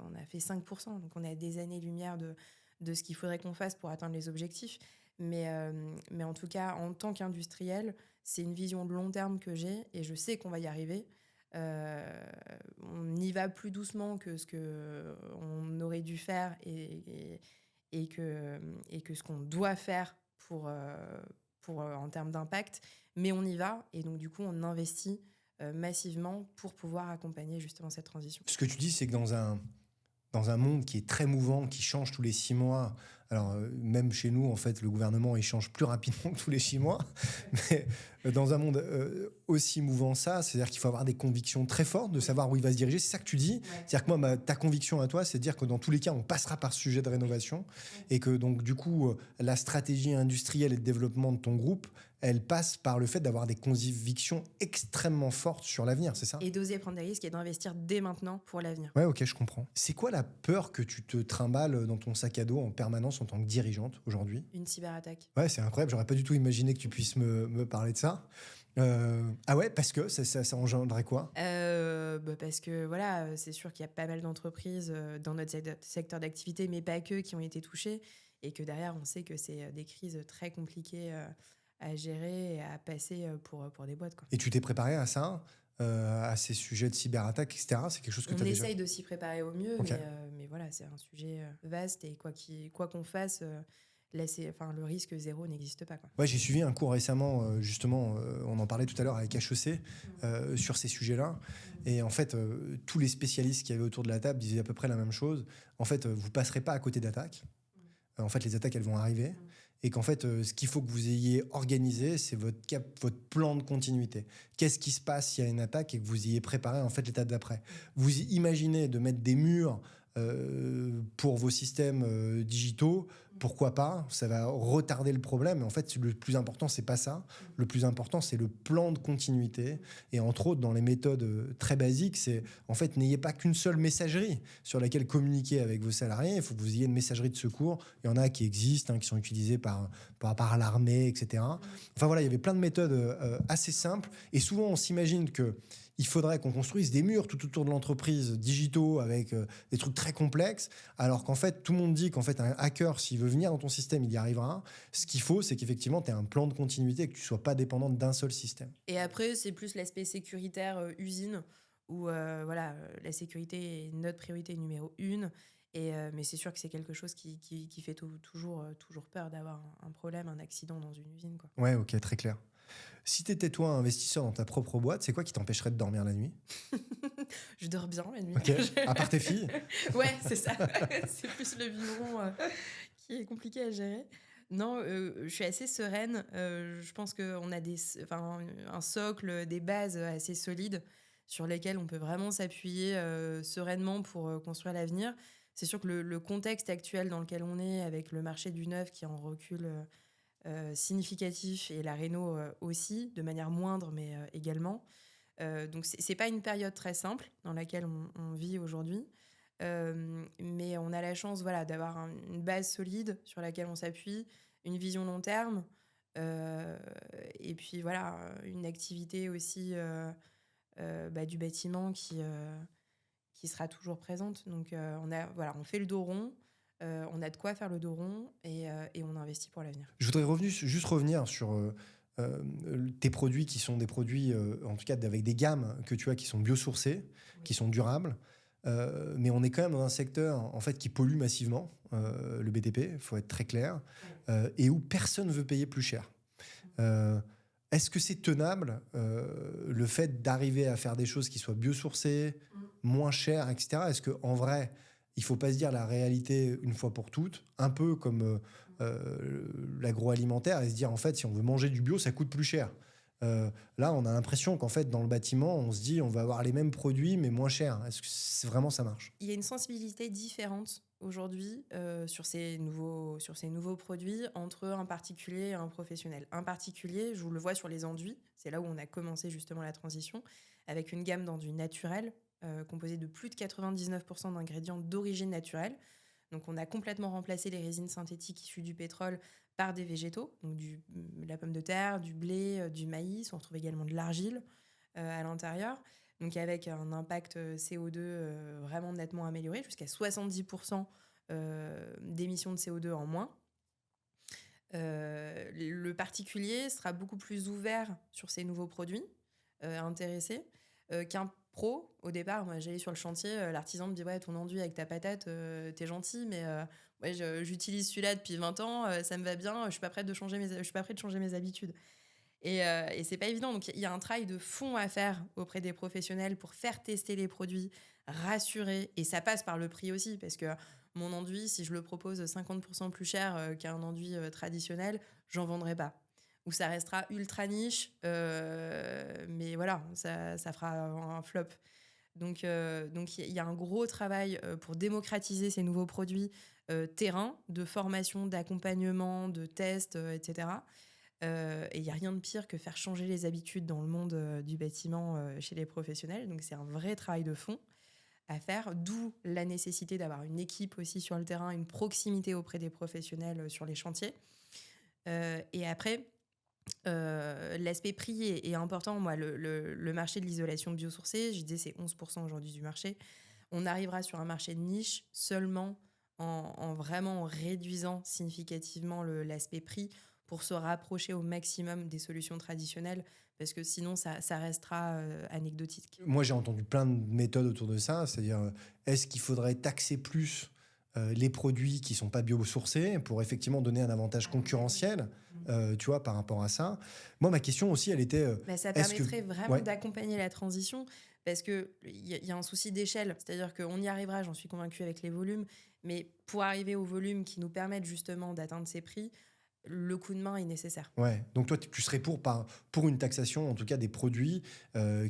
on a fait 5%. Donc, on est à des années-lumière de ce qu'il faudrait qu'on fasse pour atteindre les objectifs. Mais en tout cas, en tant qu'industriel, c'est une vision de long terme que j'ai et je sais qu'on va y arriver. On y va plus doucement que ce qu'on aurait dû faire et que ce qu'on doit faire pour en termes d'impact. Mais on y va et donc du coup, on investit massivement pour pouvoir accompagner justement cette transition. Ce que tu dis, c'est que dans un monde qui est très mouvant, qui change tous les 6 mois. Alors, même chez nous, en fait, le gouvernement, il change plus rapidement que tous les 6 mois. Mais dans un monde aussi mouvant c'est-à-dire qu'il faut avoir des convictions très fortes, de savoir où il va se diriger. C'est ça que tu dis. Ouais. C'est-à-dire que moi, ta conviction à toi, c'est de dire que dans tous les cas, on passera par ce sujet de rénovation. Et que donc, du coup, la stratégie industrielle et de développement de ton groupe, elle passe par le fait d'avoir des convictions extrêmement fortes sur l'avenir, c'est ça ? Et d'oser prendre des risques et d'investir dès maintenant pour l'avenir. Ouais, ok, je comprends. C'est quoi la peur que tu te trimbales dans ton sac à dos en permanence en tant que dirigeante aujourd'hui ? Une cyberattaque. Ouais, c'est incroyable. J'aurais pas du tout imaginé que tu puisses me parler de ça. Ah ouais, parce que ça engendrerait quoi ? Parce que voilà, c'est sûr qu'il y a pas mal d'entreprises dans notre secteur d'activité, mais pas que, qui ont été touchées. Et que derrière, on sait que c'est des crises très compliquées à gérer et à passer pour des boîtes, quoi. Et tu t'es préparé à ça, à ces sujets de cyberattaque, etc. C'est quelque chose que tu as déjà... On essaye de s'y préparer au mieux, okay. mais voilà, c'est un sujet vaste et quoi qu'on fasse, le risque zéro n'existe pas, quoi. Ouais, j'ai suivi un cours récemment, justement, on en parlait tout à l'heure avec HEC, sur ces sujets-là. Et en fait, tous les spécialistes qui avaient autour de la table disaient à peu près la même chose. En fait, vous passerez pas à côté d'attaques. En fait, les attaques, elles vont arriver. Et qu'en fait, ce qu'il faut que vous ayez organisé, c'est votre plan de continuité. Qu'est-ce qui se passe s'il y a une attaque et que vous ayez préparé en fait l'étape d'après ? Vous imaginez de mettre des murs pour vos systèmes digitaux, pourquoi pas ? Ça va retarder le problème. Mais en fait, le plus important, c'est pas ça. Le plus important, c'est le plan de continuité. Et entre autres, dans les méthodes très basiques, c'est en fait, n'ayez pas qu'une seule messagerie sur laquelle communiquer avec vos salariés. Il faut que vous ayez une messagerie de secours. Il y en a qui existent, qui sont utilisées par l'armée, etc. Enfin voilà, il y avait plein de méthodes assez simples. Et souvent, on s'imagine que il faudrait qu'on construise des murs tout autour de l'entreprise digitaux avec des trucs très complexes, alors qu'en fait, tout le monde dit qu'en fait, un hacker, s'il veut venir dans ton système, il y arrivera. Ce qu'il faut, c'est qu'effectivement, tu aies un plan de continuité et que tu ne sois pas dépendante d'un seul système. Et après, c'est plus l'aspect sécuritaire usine, où la sécurité est notre priorité numéro 1. Mais c'est sûr que c'est quelque chose qui fait toujours peur d'avoir un problème, un accident dans une usine, quoi. Ouais, ok, très clair. Si tu étais toi investisseur dans ta propre boîte, c'est quoi qui t'empêcherait de dormir la nuit ? Je dors bien la nuit. Ok, à part tes filles ? Ouais, c'est ça. C'est plus le vivant qui est compliqué à gérer. Non, je suis assez sereine. Je pense qu'on a un socle, des bases assez solides sur lesquelles on peut vraiment s'appuyer sereinement pour construire l'avenir. C'est sûr que le contexte actuel dans lequel on est, avec le marché du neuf qui est en recul significatif et la réno aussi, de manière moindre, mais également. Donc, c'est pas une période très simple dans laquelle on vit aujourd'hui. Mais on a la chance, voilà, d'avoir une base solide sur laquelle on s'appuie, une vision long terme, euh, et puis voilà, une activité aussi du bâtiment qui sera toujours présente. Donc on fait le dos rond, on a de quoi faire le dos rond et on investit pour l'avenir. Je voudrais juste revenir sur tes produits qui sont des produits, en tout cas avec des gammes que tu as qui sont biosourcées, qui sont durables. Mais on est quand même dans un secteur en fait qui pollue massivement, le BTP, il faut être très clair, et où personne ne veut payer plus cher. Euh, Est-ce que c'est tenable, le fait d'arriver à faire des choses qui soient biosourcées, moins chères, etc. Est-ce qu'en vrai, il ne faut pas se dire la réalité une fois pour toutes, un peu comme l'agroalimentaire, et se dire en fait, si on veut manger du bio, ça coûte plus cher. Là, on a l'impression qu'en fait, dans le bâtiment, on se dit on va avoir les mêmes produits, mais moins chers. Est-ce que vraiment ça marche? Il y a une sensibilité différente aujourd'hui sur ces nouveaux produits entre un particulier et un professionnel. Un particulier, je vous le vois sur les enduits, c'est là où on a commencé justement la transition, avec une gamme d'enduits naturels composée de plus de 99% d'ingrédients d'origine naturelle. Donc on a complètement remplacé les résines synthétiques issues du pétrole par des végétaux, donc la pomme de terre, du blé, du maïs. On retrouve également de l'argile à l'intérieur. Donc avec un impact CO2 vraiment nettement amélioré, jusqu'à 70% d'émissions de CO2 en moins. Le particulier sera beaucoup plus ouvert sur ces nouveaux produits, intéressé, qu'un pro. Au départ, moi, j'allais sur le chantier, l'artisan me dit « Ouais, ton enduit avec ta patate, t'es gentil, mais ouais, j'utilise celui-là depuis 20 ans, ça me va bien, je suis pas prête de changer mes habitudes. » Et c'est pas évident. Donc, il y a un travail de fond à faire auprès des professionnels pour faire tester les produits, rassurer. Et ça passe par le prix aussi, parce que mon enduit, si je le propose 50% plus cher qu'un enduit traditionnel, j'en vendrai pas. Ou ça restera ultra niche, mais voilà, ça fera un flop. Donc, il y a un gros travail pour démocratiser ces nouveaux produits terrain, de formation, d'accompagnement, de tests, etc. Et il n'y a rien de pire que faire changer les habitudes dans le monde du bâtiment chez les professionnels. Donc c'est un vrai travail de fond à faire, d'où la nécessité d'avoir une équipe aussi sur le terrain, une proximité auprès des professionnels sur les chantiers. Et après, l'aspect prix est important. Moi, le marché de l'isolation biosourcée, je disais c'est 11% aujourd'hui du marché. On arrivera sur un marché de niche seulement en vraiment réduisant significativement l'aspect prix pour se rapprocher au maximum des solutions traditionnelles, parce que sinon ça restera anecdotique. Moi, j'ai entendu plein de méthodes autour de ça, c'est-à-dire est-ce qu'il faudrait taxer plus les produits qui sont pas biosourcés pour effectivement donner un avantage concurrentiel, tu vois, par rapport à ça. Moi, ma question aussi, elle était Ça est-ce que permettrait vraiment ouais, d'accompagner la transition, parce qu'il y a un souci d'échelle, c'est-à-dire qu'on y arrivera, j'en suis convaincue, avec les volumes, mais pour arriver aux volumes qui nous permettent justement d'atteindre ces prix, le coup de main est nécessaire. ouais. Donc toi, tu serais pour une taxation, en tout cas des produits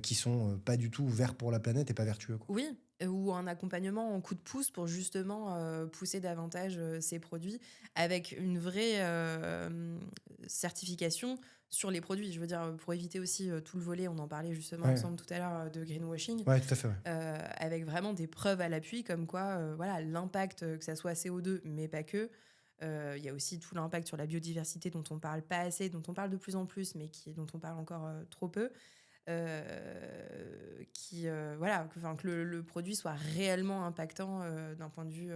qui sont pas du tout verts pour la planète et pas vertueux, quoi. Oui, ou un accompagnement en coup de pouce pour justement pousser davantage ces produits avec une vraie certification sur les produits. Je veux dire, pour éviter aussi tout le volet, on en parlait justement Ouais, ensemble tout à l'heure de greenwashing, ouais, tout à fait. Ouais. avec vraiment des preuves à l'appui comme quoi voilà, l'impact, que ça soit CO2, mais pas que. Il y a aussi tout l'impact sur la biodiversité dont on parle pas assez, dont on parle de plus en plus, mais dont on parle encore trop peu. Voilà, que le produit soit réellement impactant d'un point de vue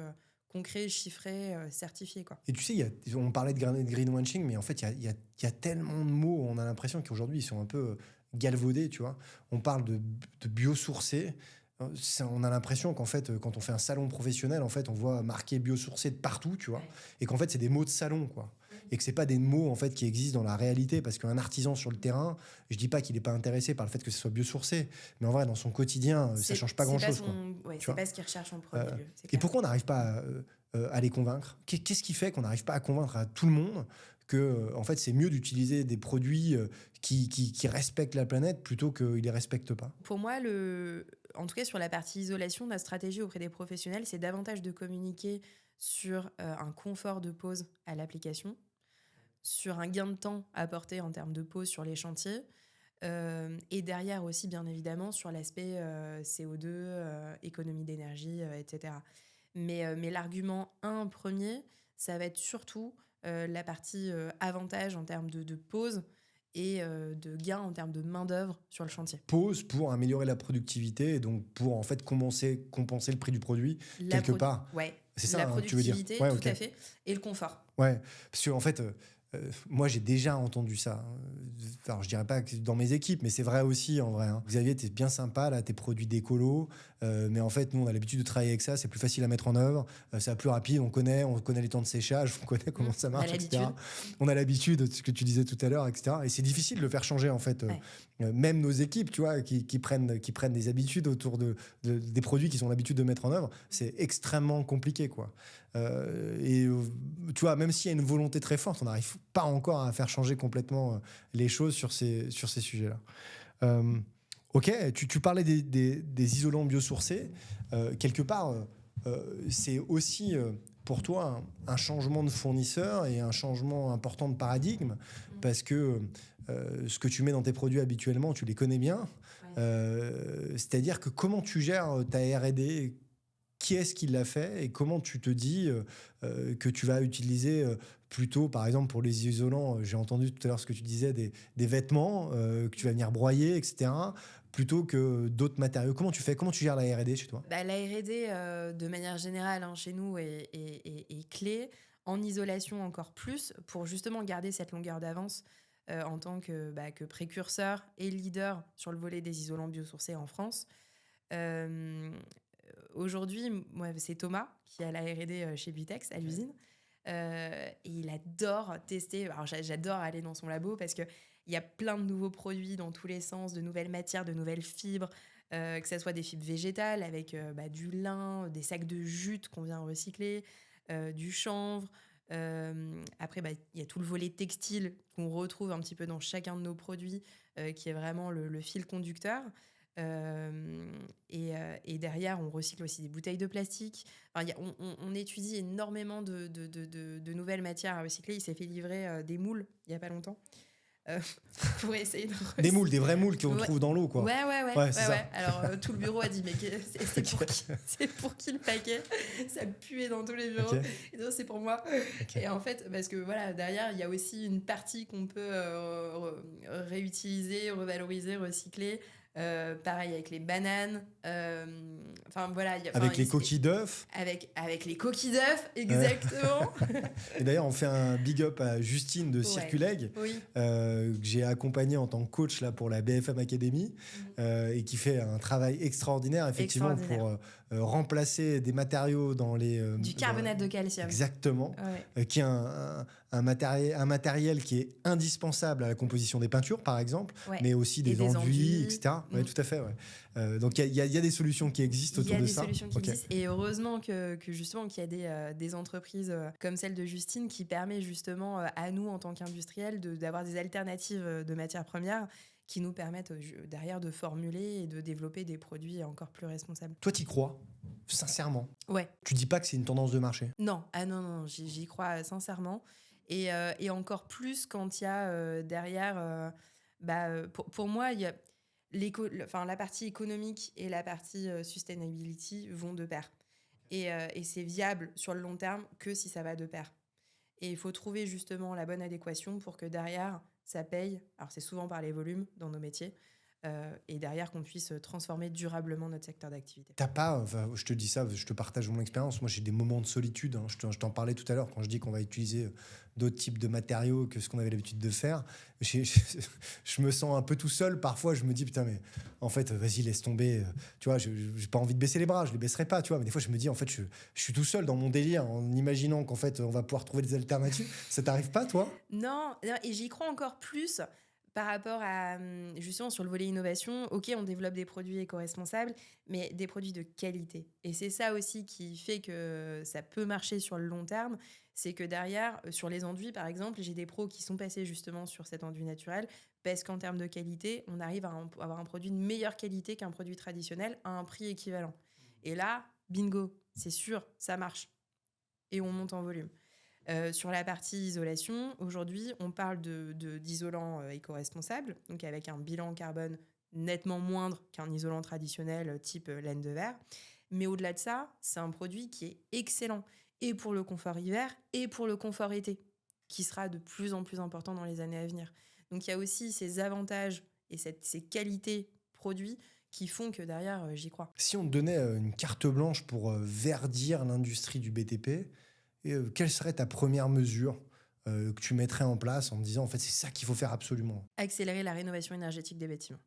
concret, chiffré, certifié, quoi. Et tu sais, on parlait de greenwashing, mais en fait, il y a tellement de mots, on a l'impression qu'aujourd'hui, ils sont un peu galvaudés, tu vois. On parle de biosourcé. On a l'impression qu'en fait, quand on fait un salon professionnel, en fait, on voit marqué biosourcé de partout, tu vois. Et qu'en fait, c'est des mots de salon, quoi. Et que c'est pas des mots, en fait, qui existent dans la réalité. Parce qu'un artisan sur le terrain, je dis pas qu'il est pas intéressé par le fait que ce soit biosourcé. Mais en vrai, dans son quotidien, ça change pas grand-chose, quoi. Tu C'est vois. pas ce qu'ils recherchent en premier lieu. C'est Et clair. pourquoi on n'arrive pas à les convaincre? Qu'est-ce qui fait qu'on n'arrive pas à convaincre à tout le monde que en fait, c'est mieux d'utiliser des produits qui respectent la planète plutôt qu'ils ne les respectent pas? Pour moi, en tout cas sur la partie isolation, la stratégie auprès des professionnels, c'est davantage de communiquer sur un confort de pose à l'application, sur un gain de temps apporté en termes de pause sur les chantiers, Et derrière aussi, bien évidemment, sur l'aspect CO2, économie d'énergie, etc. Mais l'argument un premier, ça va être surtout la partie avantage en termes de pause et de gain en termes de main-d'œuvre sur le chantier. Pause pour améliorer la productivité et donc pour en fait compenser le prix du produit quelque part. Ouais, C'est ça, la hein, tu veux dire? productivité, Ouais, tout ok. à fait, et le confort. Ouais, parce que en fait, moi j'ai déjà entendu ça. Alors je dirais pas que dans mes équipes, mais c'est vrai aussi en vrai, hein. Xavier, t'es bien sympa là, tes produits d'écolo, mais en fait nous on a l'habitude de travailler avec ça, c'est plus facile à mettre en œuvre, c'est plus rapide, on connaît les temps de séchage, on connaît comment ça On a marche, etc. l'habitude. On a l'habitude, ce que tu disais tout à l'heure, etc. Et c'est difficile de le faire changer en fait. Ouais. Même nos équipes, tu vois, qui prennent des habitudes autour des produits qu'ils ont l'habitude de mettre en œuvre, c'est extrêmement compliqué, quoi. Tu vois, même s'il y a une volonté très forte, on n'arrive pas encore à faire changer complètement les choses sur ces sujets-là. Ok, tu parlais des isolants biosourcés. Quelque part, c'est aussi pour toi un changement de fournisseur et un changement important de paradigme parce que ce que tu mets dans tes produits habituellement, tu les connais bien. C'est-à-dire que comment tu gères ta R&D, qui est-ce qui l'a fait et comment tu te dis que tu vas utiliser plutôt, par exemple, pour les isolants, j'ai entendu tout à l'heure ce que tu disais, des vêtements que tu vas venir broyer, etc., plutôt que d'autres matériaux. Comment tu fais? Comment tu gères la R&D chez toi? La R&D, de manière générale, hein, chez nous, est clé. En isolation encore plus, pour justement garder cette longueur d'avance en tant que précurseur et leader sur le volet des isolants biosourcés en France. Euh, Aujourd'hui, moi, c'est Thomas qui a la R&D chez Butex à l'usine. Et il adore tester. Alors, j'adore aller dans son labo parce qu'il y a plein de nouveaux produits dans tous les sens, de nouvelles matières, de nouvelles fibres, que ce soit des fibres végétales avec du lin, des sacs de jute qu'on vient recycler, du chanvre. Après, il y a tout le volet textile qu'on retrouve un petit peu dans chacun de nos produits, qui est vraiment le fil conducteur. Et derrière, on recycle aussi des bouteilles de plastique. Enfin, on étudie énormément de nouvelles matières à recycler. Il s'est fait livrer des moules il n'y a pas longtemps pour essayer de Des moules, des vrais moules qu'on Ouais. trouve dans l'eau, quoi. Ouais, c'est ça. Alors, tout le bureau a dit, mais c'est pour qui le paquet? Ça puait dans tous les bureaux. Ok. Et donc, c'est pour moi. Ok. Et en fait, parce que voilà, derrière, il y a aussi une partie qu'on peut réutiliser, revaloriser, recycler. Pareil avec les bananes. Enfin, voilà. Avec les coquilles d'œufs. Avec les coquilles d'œufs, exactement. Et d'ailleurs, on fait un big up à Justine de Ouais. Circuleg, Oui. que j'ai accompagnée en tant que coach là, pour la BFM Academy, et qui fait un travail extraordinaire, effectivement, pour remplacer des matériaux dans les... Du carbonate de calcium. Exactement. Ouais. Qui est un matériel qui est indispensable à la composition des peintures, par exemple, Ouais. mais aussi Et des enduits, etc. Ouais, Mm. tout à fait. Ouais. Donc, il y a des solutions qui existent autour de ça. Il y a des solutions qui Ok. existent. Et heureusement que justement qu'il y a des entreprises comme celle de Justine qui permet justement à nous, en tant qu'industriels, d'avoir des alternatives de matières premières qui nous permettent derrière de formuler et de développer des produits encore plus responsables. Toi, t'y crois, sincèrement? Ouais. Tu dis pas que c'est une tendance de marché? Non, non, j'y crois sincèrement. Et encore plus quand il y a derrière... pour moi, il y a la partie économique et la partie sustainability vont de pair. Et c'est viable sur le long terme que si ça va de pair. Et il faut trouver justement la bonne adéquation pour que derrière, ça paye. Alors, c'est souvent par les volumes dans nos métiers. Et derrière, qu'on puisse transformer durablement notre secteur d'activité. T'as pas, enfin, je te dis ça, je te partage mon expérience. Moi, j'ai des moments de solitude. Hein. Je t'en parlais tout à l'heure quand je dis qu'on va utiliser d'autres types de matériaux que ce qu'on avait l'habitude de faire. Je me sens un peu tout seul. Parfois, je me dis, putain, mais en fait, vas-y, laisse tomber. Tu vois, j'ai pas envie de baisser les bras, je les baisserai pas, tu vois. Mais des fois, je me dis, en fait, je suis tout seul dans mon délire en imaginant qu'en fait, on va pouvoir trouver des alternatives. Ça t'arrive pas, toi? Non, et j'y crois encore plus par rapport à, justement, sur le volet innovation. Ok, on développe des produits éco-responsables, mais des produits de qualité. Et c'est ça aussi qui fait que ça peut marcher sur le long terme. C'est que derrière, sur les enduits, par exemple, j'ai des pros qui sont passés justement sur cet enduit naturel parce qu'en termes de qualité, on arrive à avoir un produit de meilleure qualité qu'un produit traditionnel à un prix équivalent. Et là, bingo, c'est sûr, ça marche. Et on monte en volume. Sur la partie isolation, aujourd'hui, on parle d'isolants éco-responsables, donc avec un bilan carbone nettement moindre qu'un isolant traditionnel type laine de verre. Mais au-delà de ça, c'est un produit qui est excellent, et pour le confort hiver, et pour le confort été, qui sera de plus en plus important dans les années à venir. Donc il y a aussi ces avantages et ces qualités produits qui font que derrière, j'y crois. Si on te donnait une carte blanche pour verdir l'industrie du BTP, quelle serait ta première mesure que tu mettrais en place en te disant, en fait, c'est ça qu'il faut faire absolument? Accélérer la rénovation énergétique des bâtiments.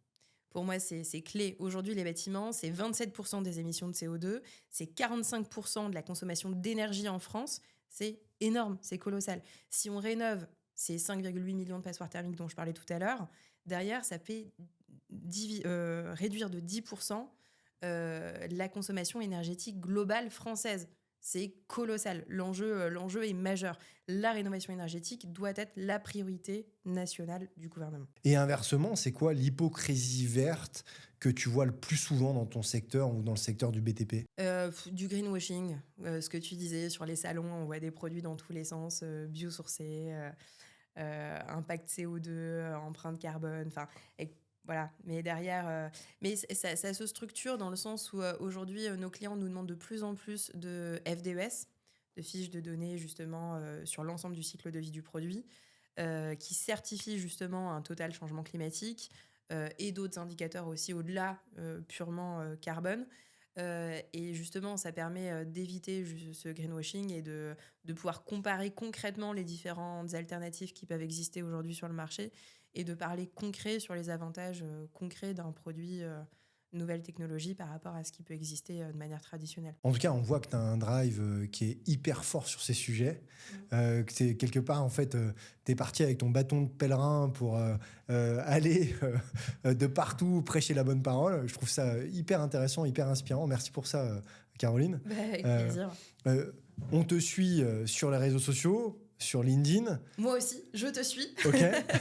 Pour moi, c'est clé. Aujourd'hui, les bâtiments, c'est 27% des émissions de CO2, c'est 45% de la consommation d'énergie en France. C'est énorme, c'est colossal. Si on rénove ces 5,8 millions de passoires thermiques dont je parlais tout à l'heure, derrière, ça fait réduire de 10% la consommation énergétique globale française. C'est colossal. L'enjeu est majeur. La rénovation énergétique doit être la priorité nationale du gouvernement. Et inversement, c'est quoi l'hypocrisie verte que tu vois le plus souvent dans ton secteur ou dans le secteur du BTP? Du greenwashing, ce que tu disais sur les salons, on voit des produits dans tous les sens, biosourcés, impact CO2, empreinte carbone, enfin, voilà. Mais derrière, ça se structure dans le sens où aujourd'hui, nos clients nous demandent de plus en plus de FDES, de fiches de données justement sur l'ensemble du cycle de vie du produit, qui certifient justement un total changement climatique et d'autres indicateurs aussi au-delà purement carbone. Et justement, ça permet d'éviter ce greenwashing et de pouvoir comparer concrètement les différentes alternatives qui peuvent exister aujourd'hui sur le marché et de parler concret sur les avantages concrets d'un produit nouvelle technologie par rapport à ce qui peut exister de manière traditionnelle. En tout cas, on voit que tu as un drive qui est hyper fort sur ces sujets. Que c'est quelque part, en fait, tu es parti avec ton bâton de pèlerin pour aller de partout prêcher la bonne parole. Je trouve ça hyper intéressant, hyper inspirant. Merci pour ça, Caroline. Avec plaisir. On te suit sur les réseaux sociaux, sur LinkedIn. Moi aussi, je te suis. Ok.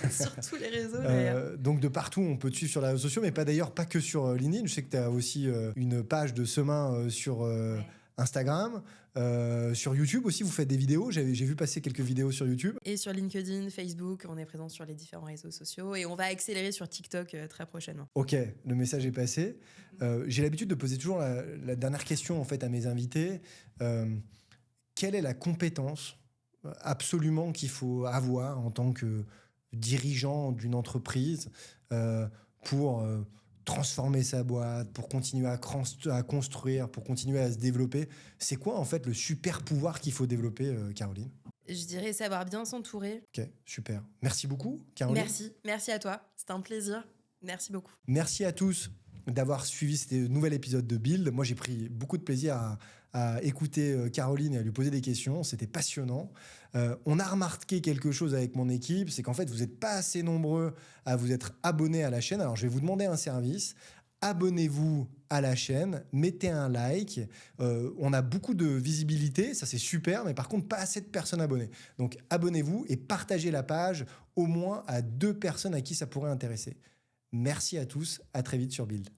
Sur tous les réseaux. Donc de partout, on peut te suivre sur les réseaux sociaux, mais pas que sur LinkedIn. Je sais que tu as aussi une page de Semain sur Instagram. Sur YouTube aussi, vous faites des vidéos. J'ai vu passer quelques vidéos sur YouTube. Et sur LinkedIn, Facebook, on est présent sur les différents réseaux sociaux. Et on va accélérer sur TikTok très prochainement. Ok, le message est passé. J'ai l'habitude de poser toujours la dernière question en fait, à mes invités. Quelle est la compétence absolument qu'il faut avoir en tant que dirigeant d'une entreprise pour transformer sa boîte, pour continuer à construire, pour continuer à se développer? C'est quoi en fait le super pouvoir qu'il faut développer, Caroline? Je dirais savoir bien s'entourer. Ok, super. Merci beaucoup, Caroline. Merci à toi. C'était un plaisir. Merci beaucoup. Merci à tous d'avoir suivi ce nouvel épisode de Build. Moi, j'ai pris beaucoup de plaisir à écouter Caroline et à lui poser des questions. C'était passionnant. On a remarqué quelque chose avec mon équipe, c'est qu'en fait, vous n'êtes pas assez nombreux à vous être abonnés à la chaîne. Alors, je vais vous demander un service. Abonnez-vous à la chaîne, mettez un like. On a beaucoup de visibilité, ça c'est super, mais par contre, pas assez de personnes abonnées. Donc, abonnez-vous et partagez la page au moins à 2 personnes à qui ça pourrait intéresser. Merci à tous, à très vite sur Build.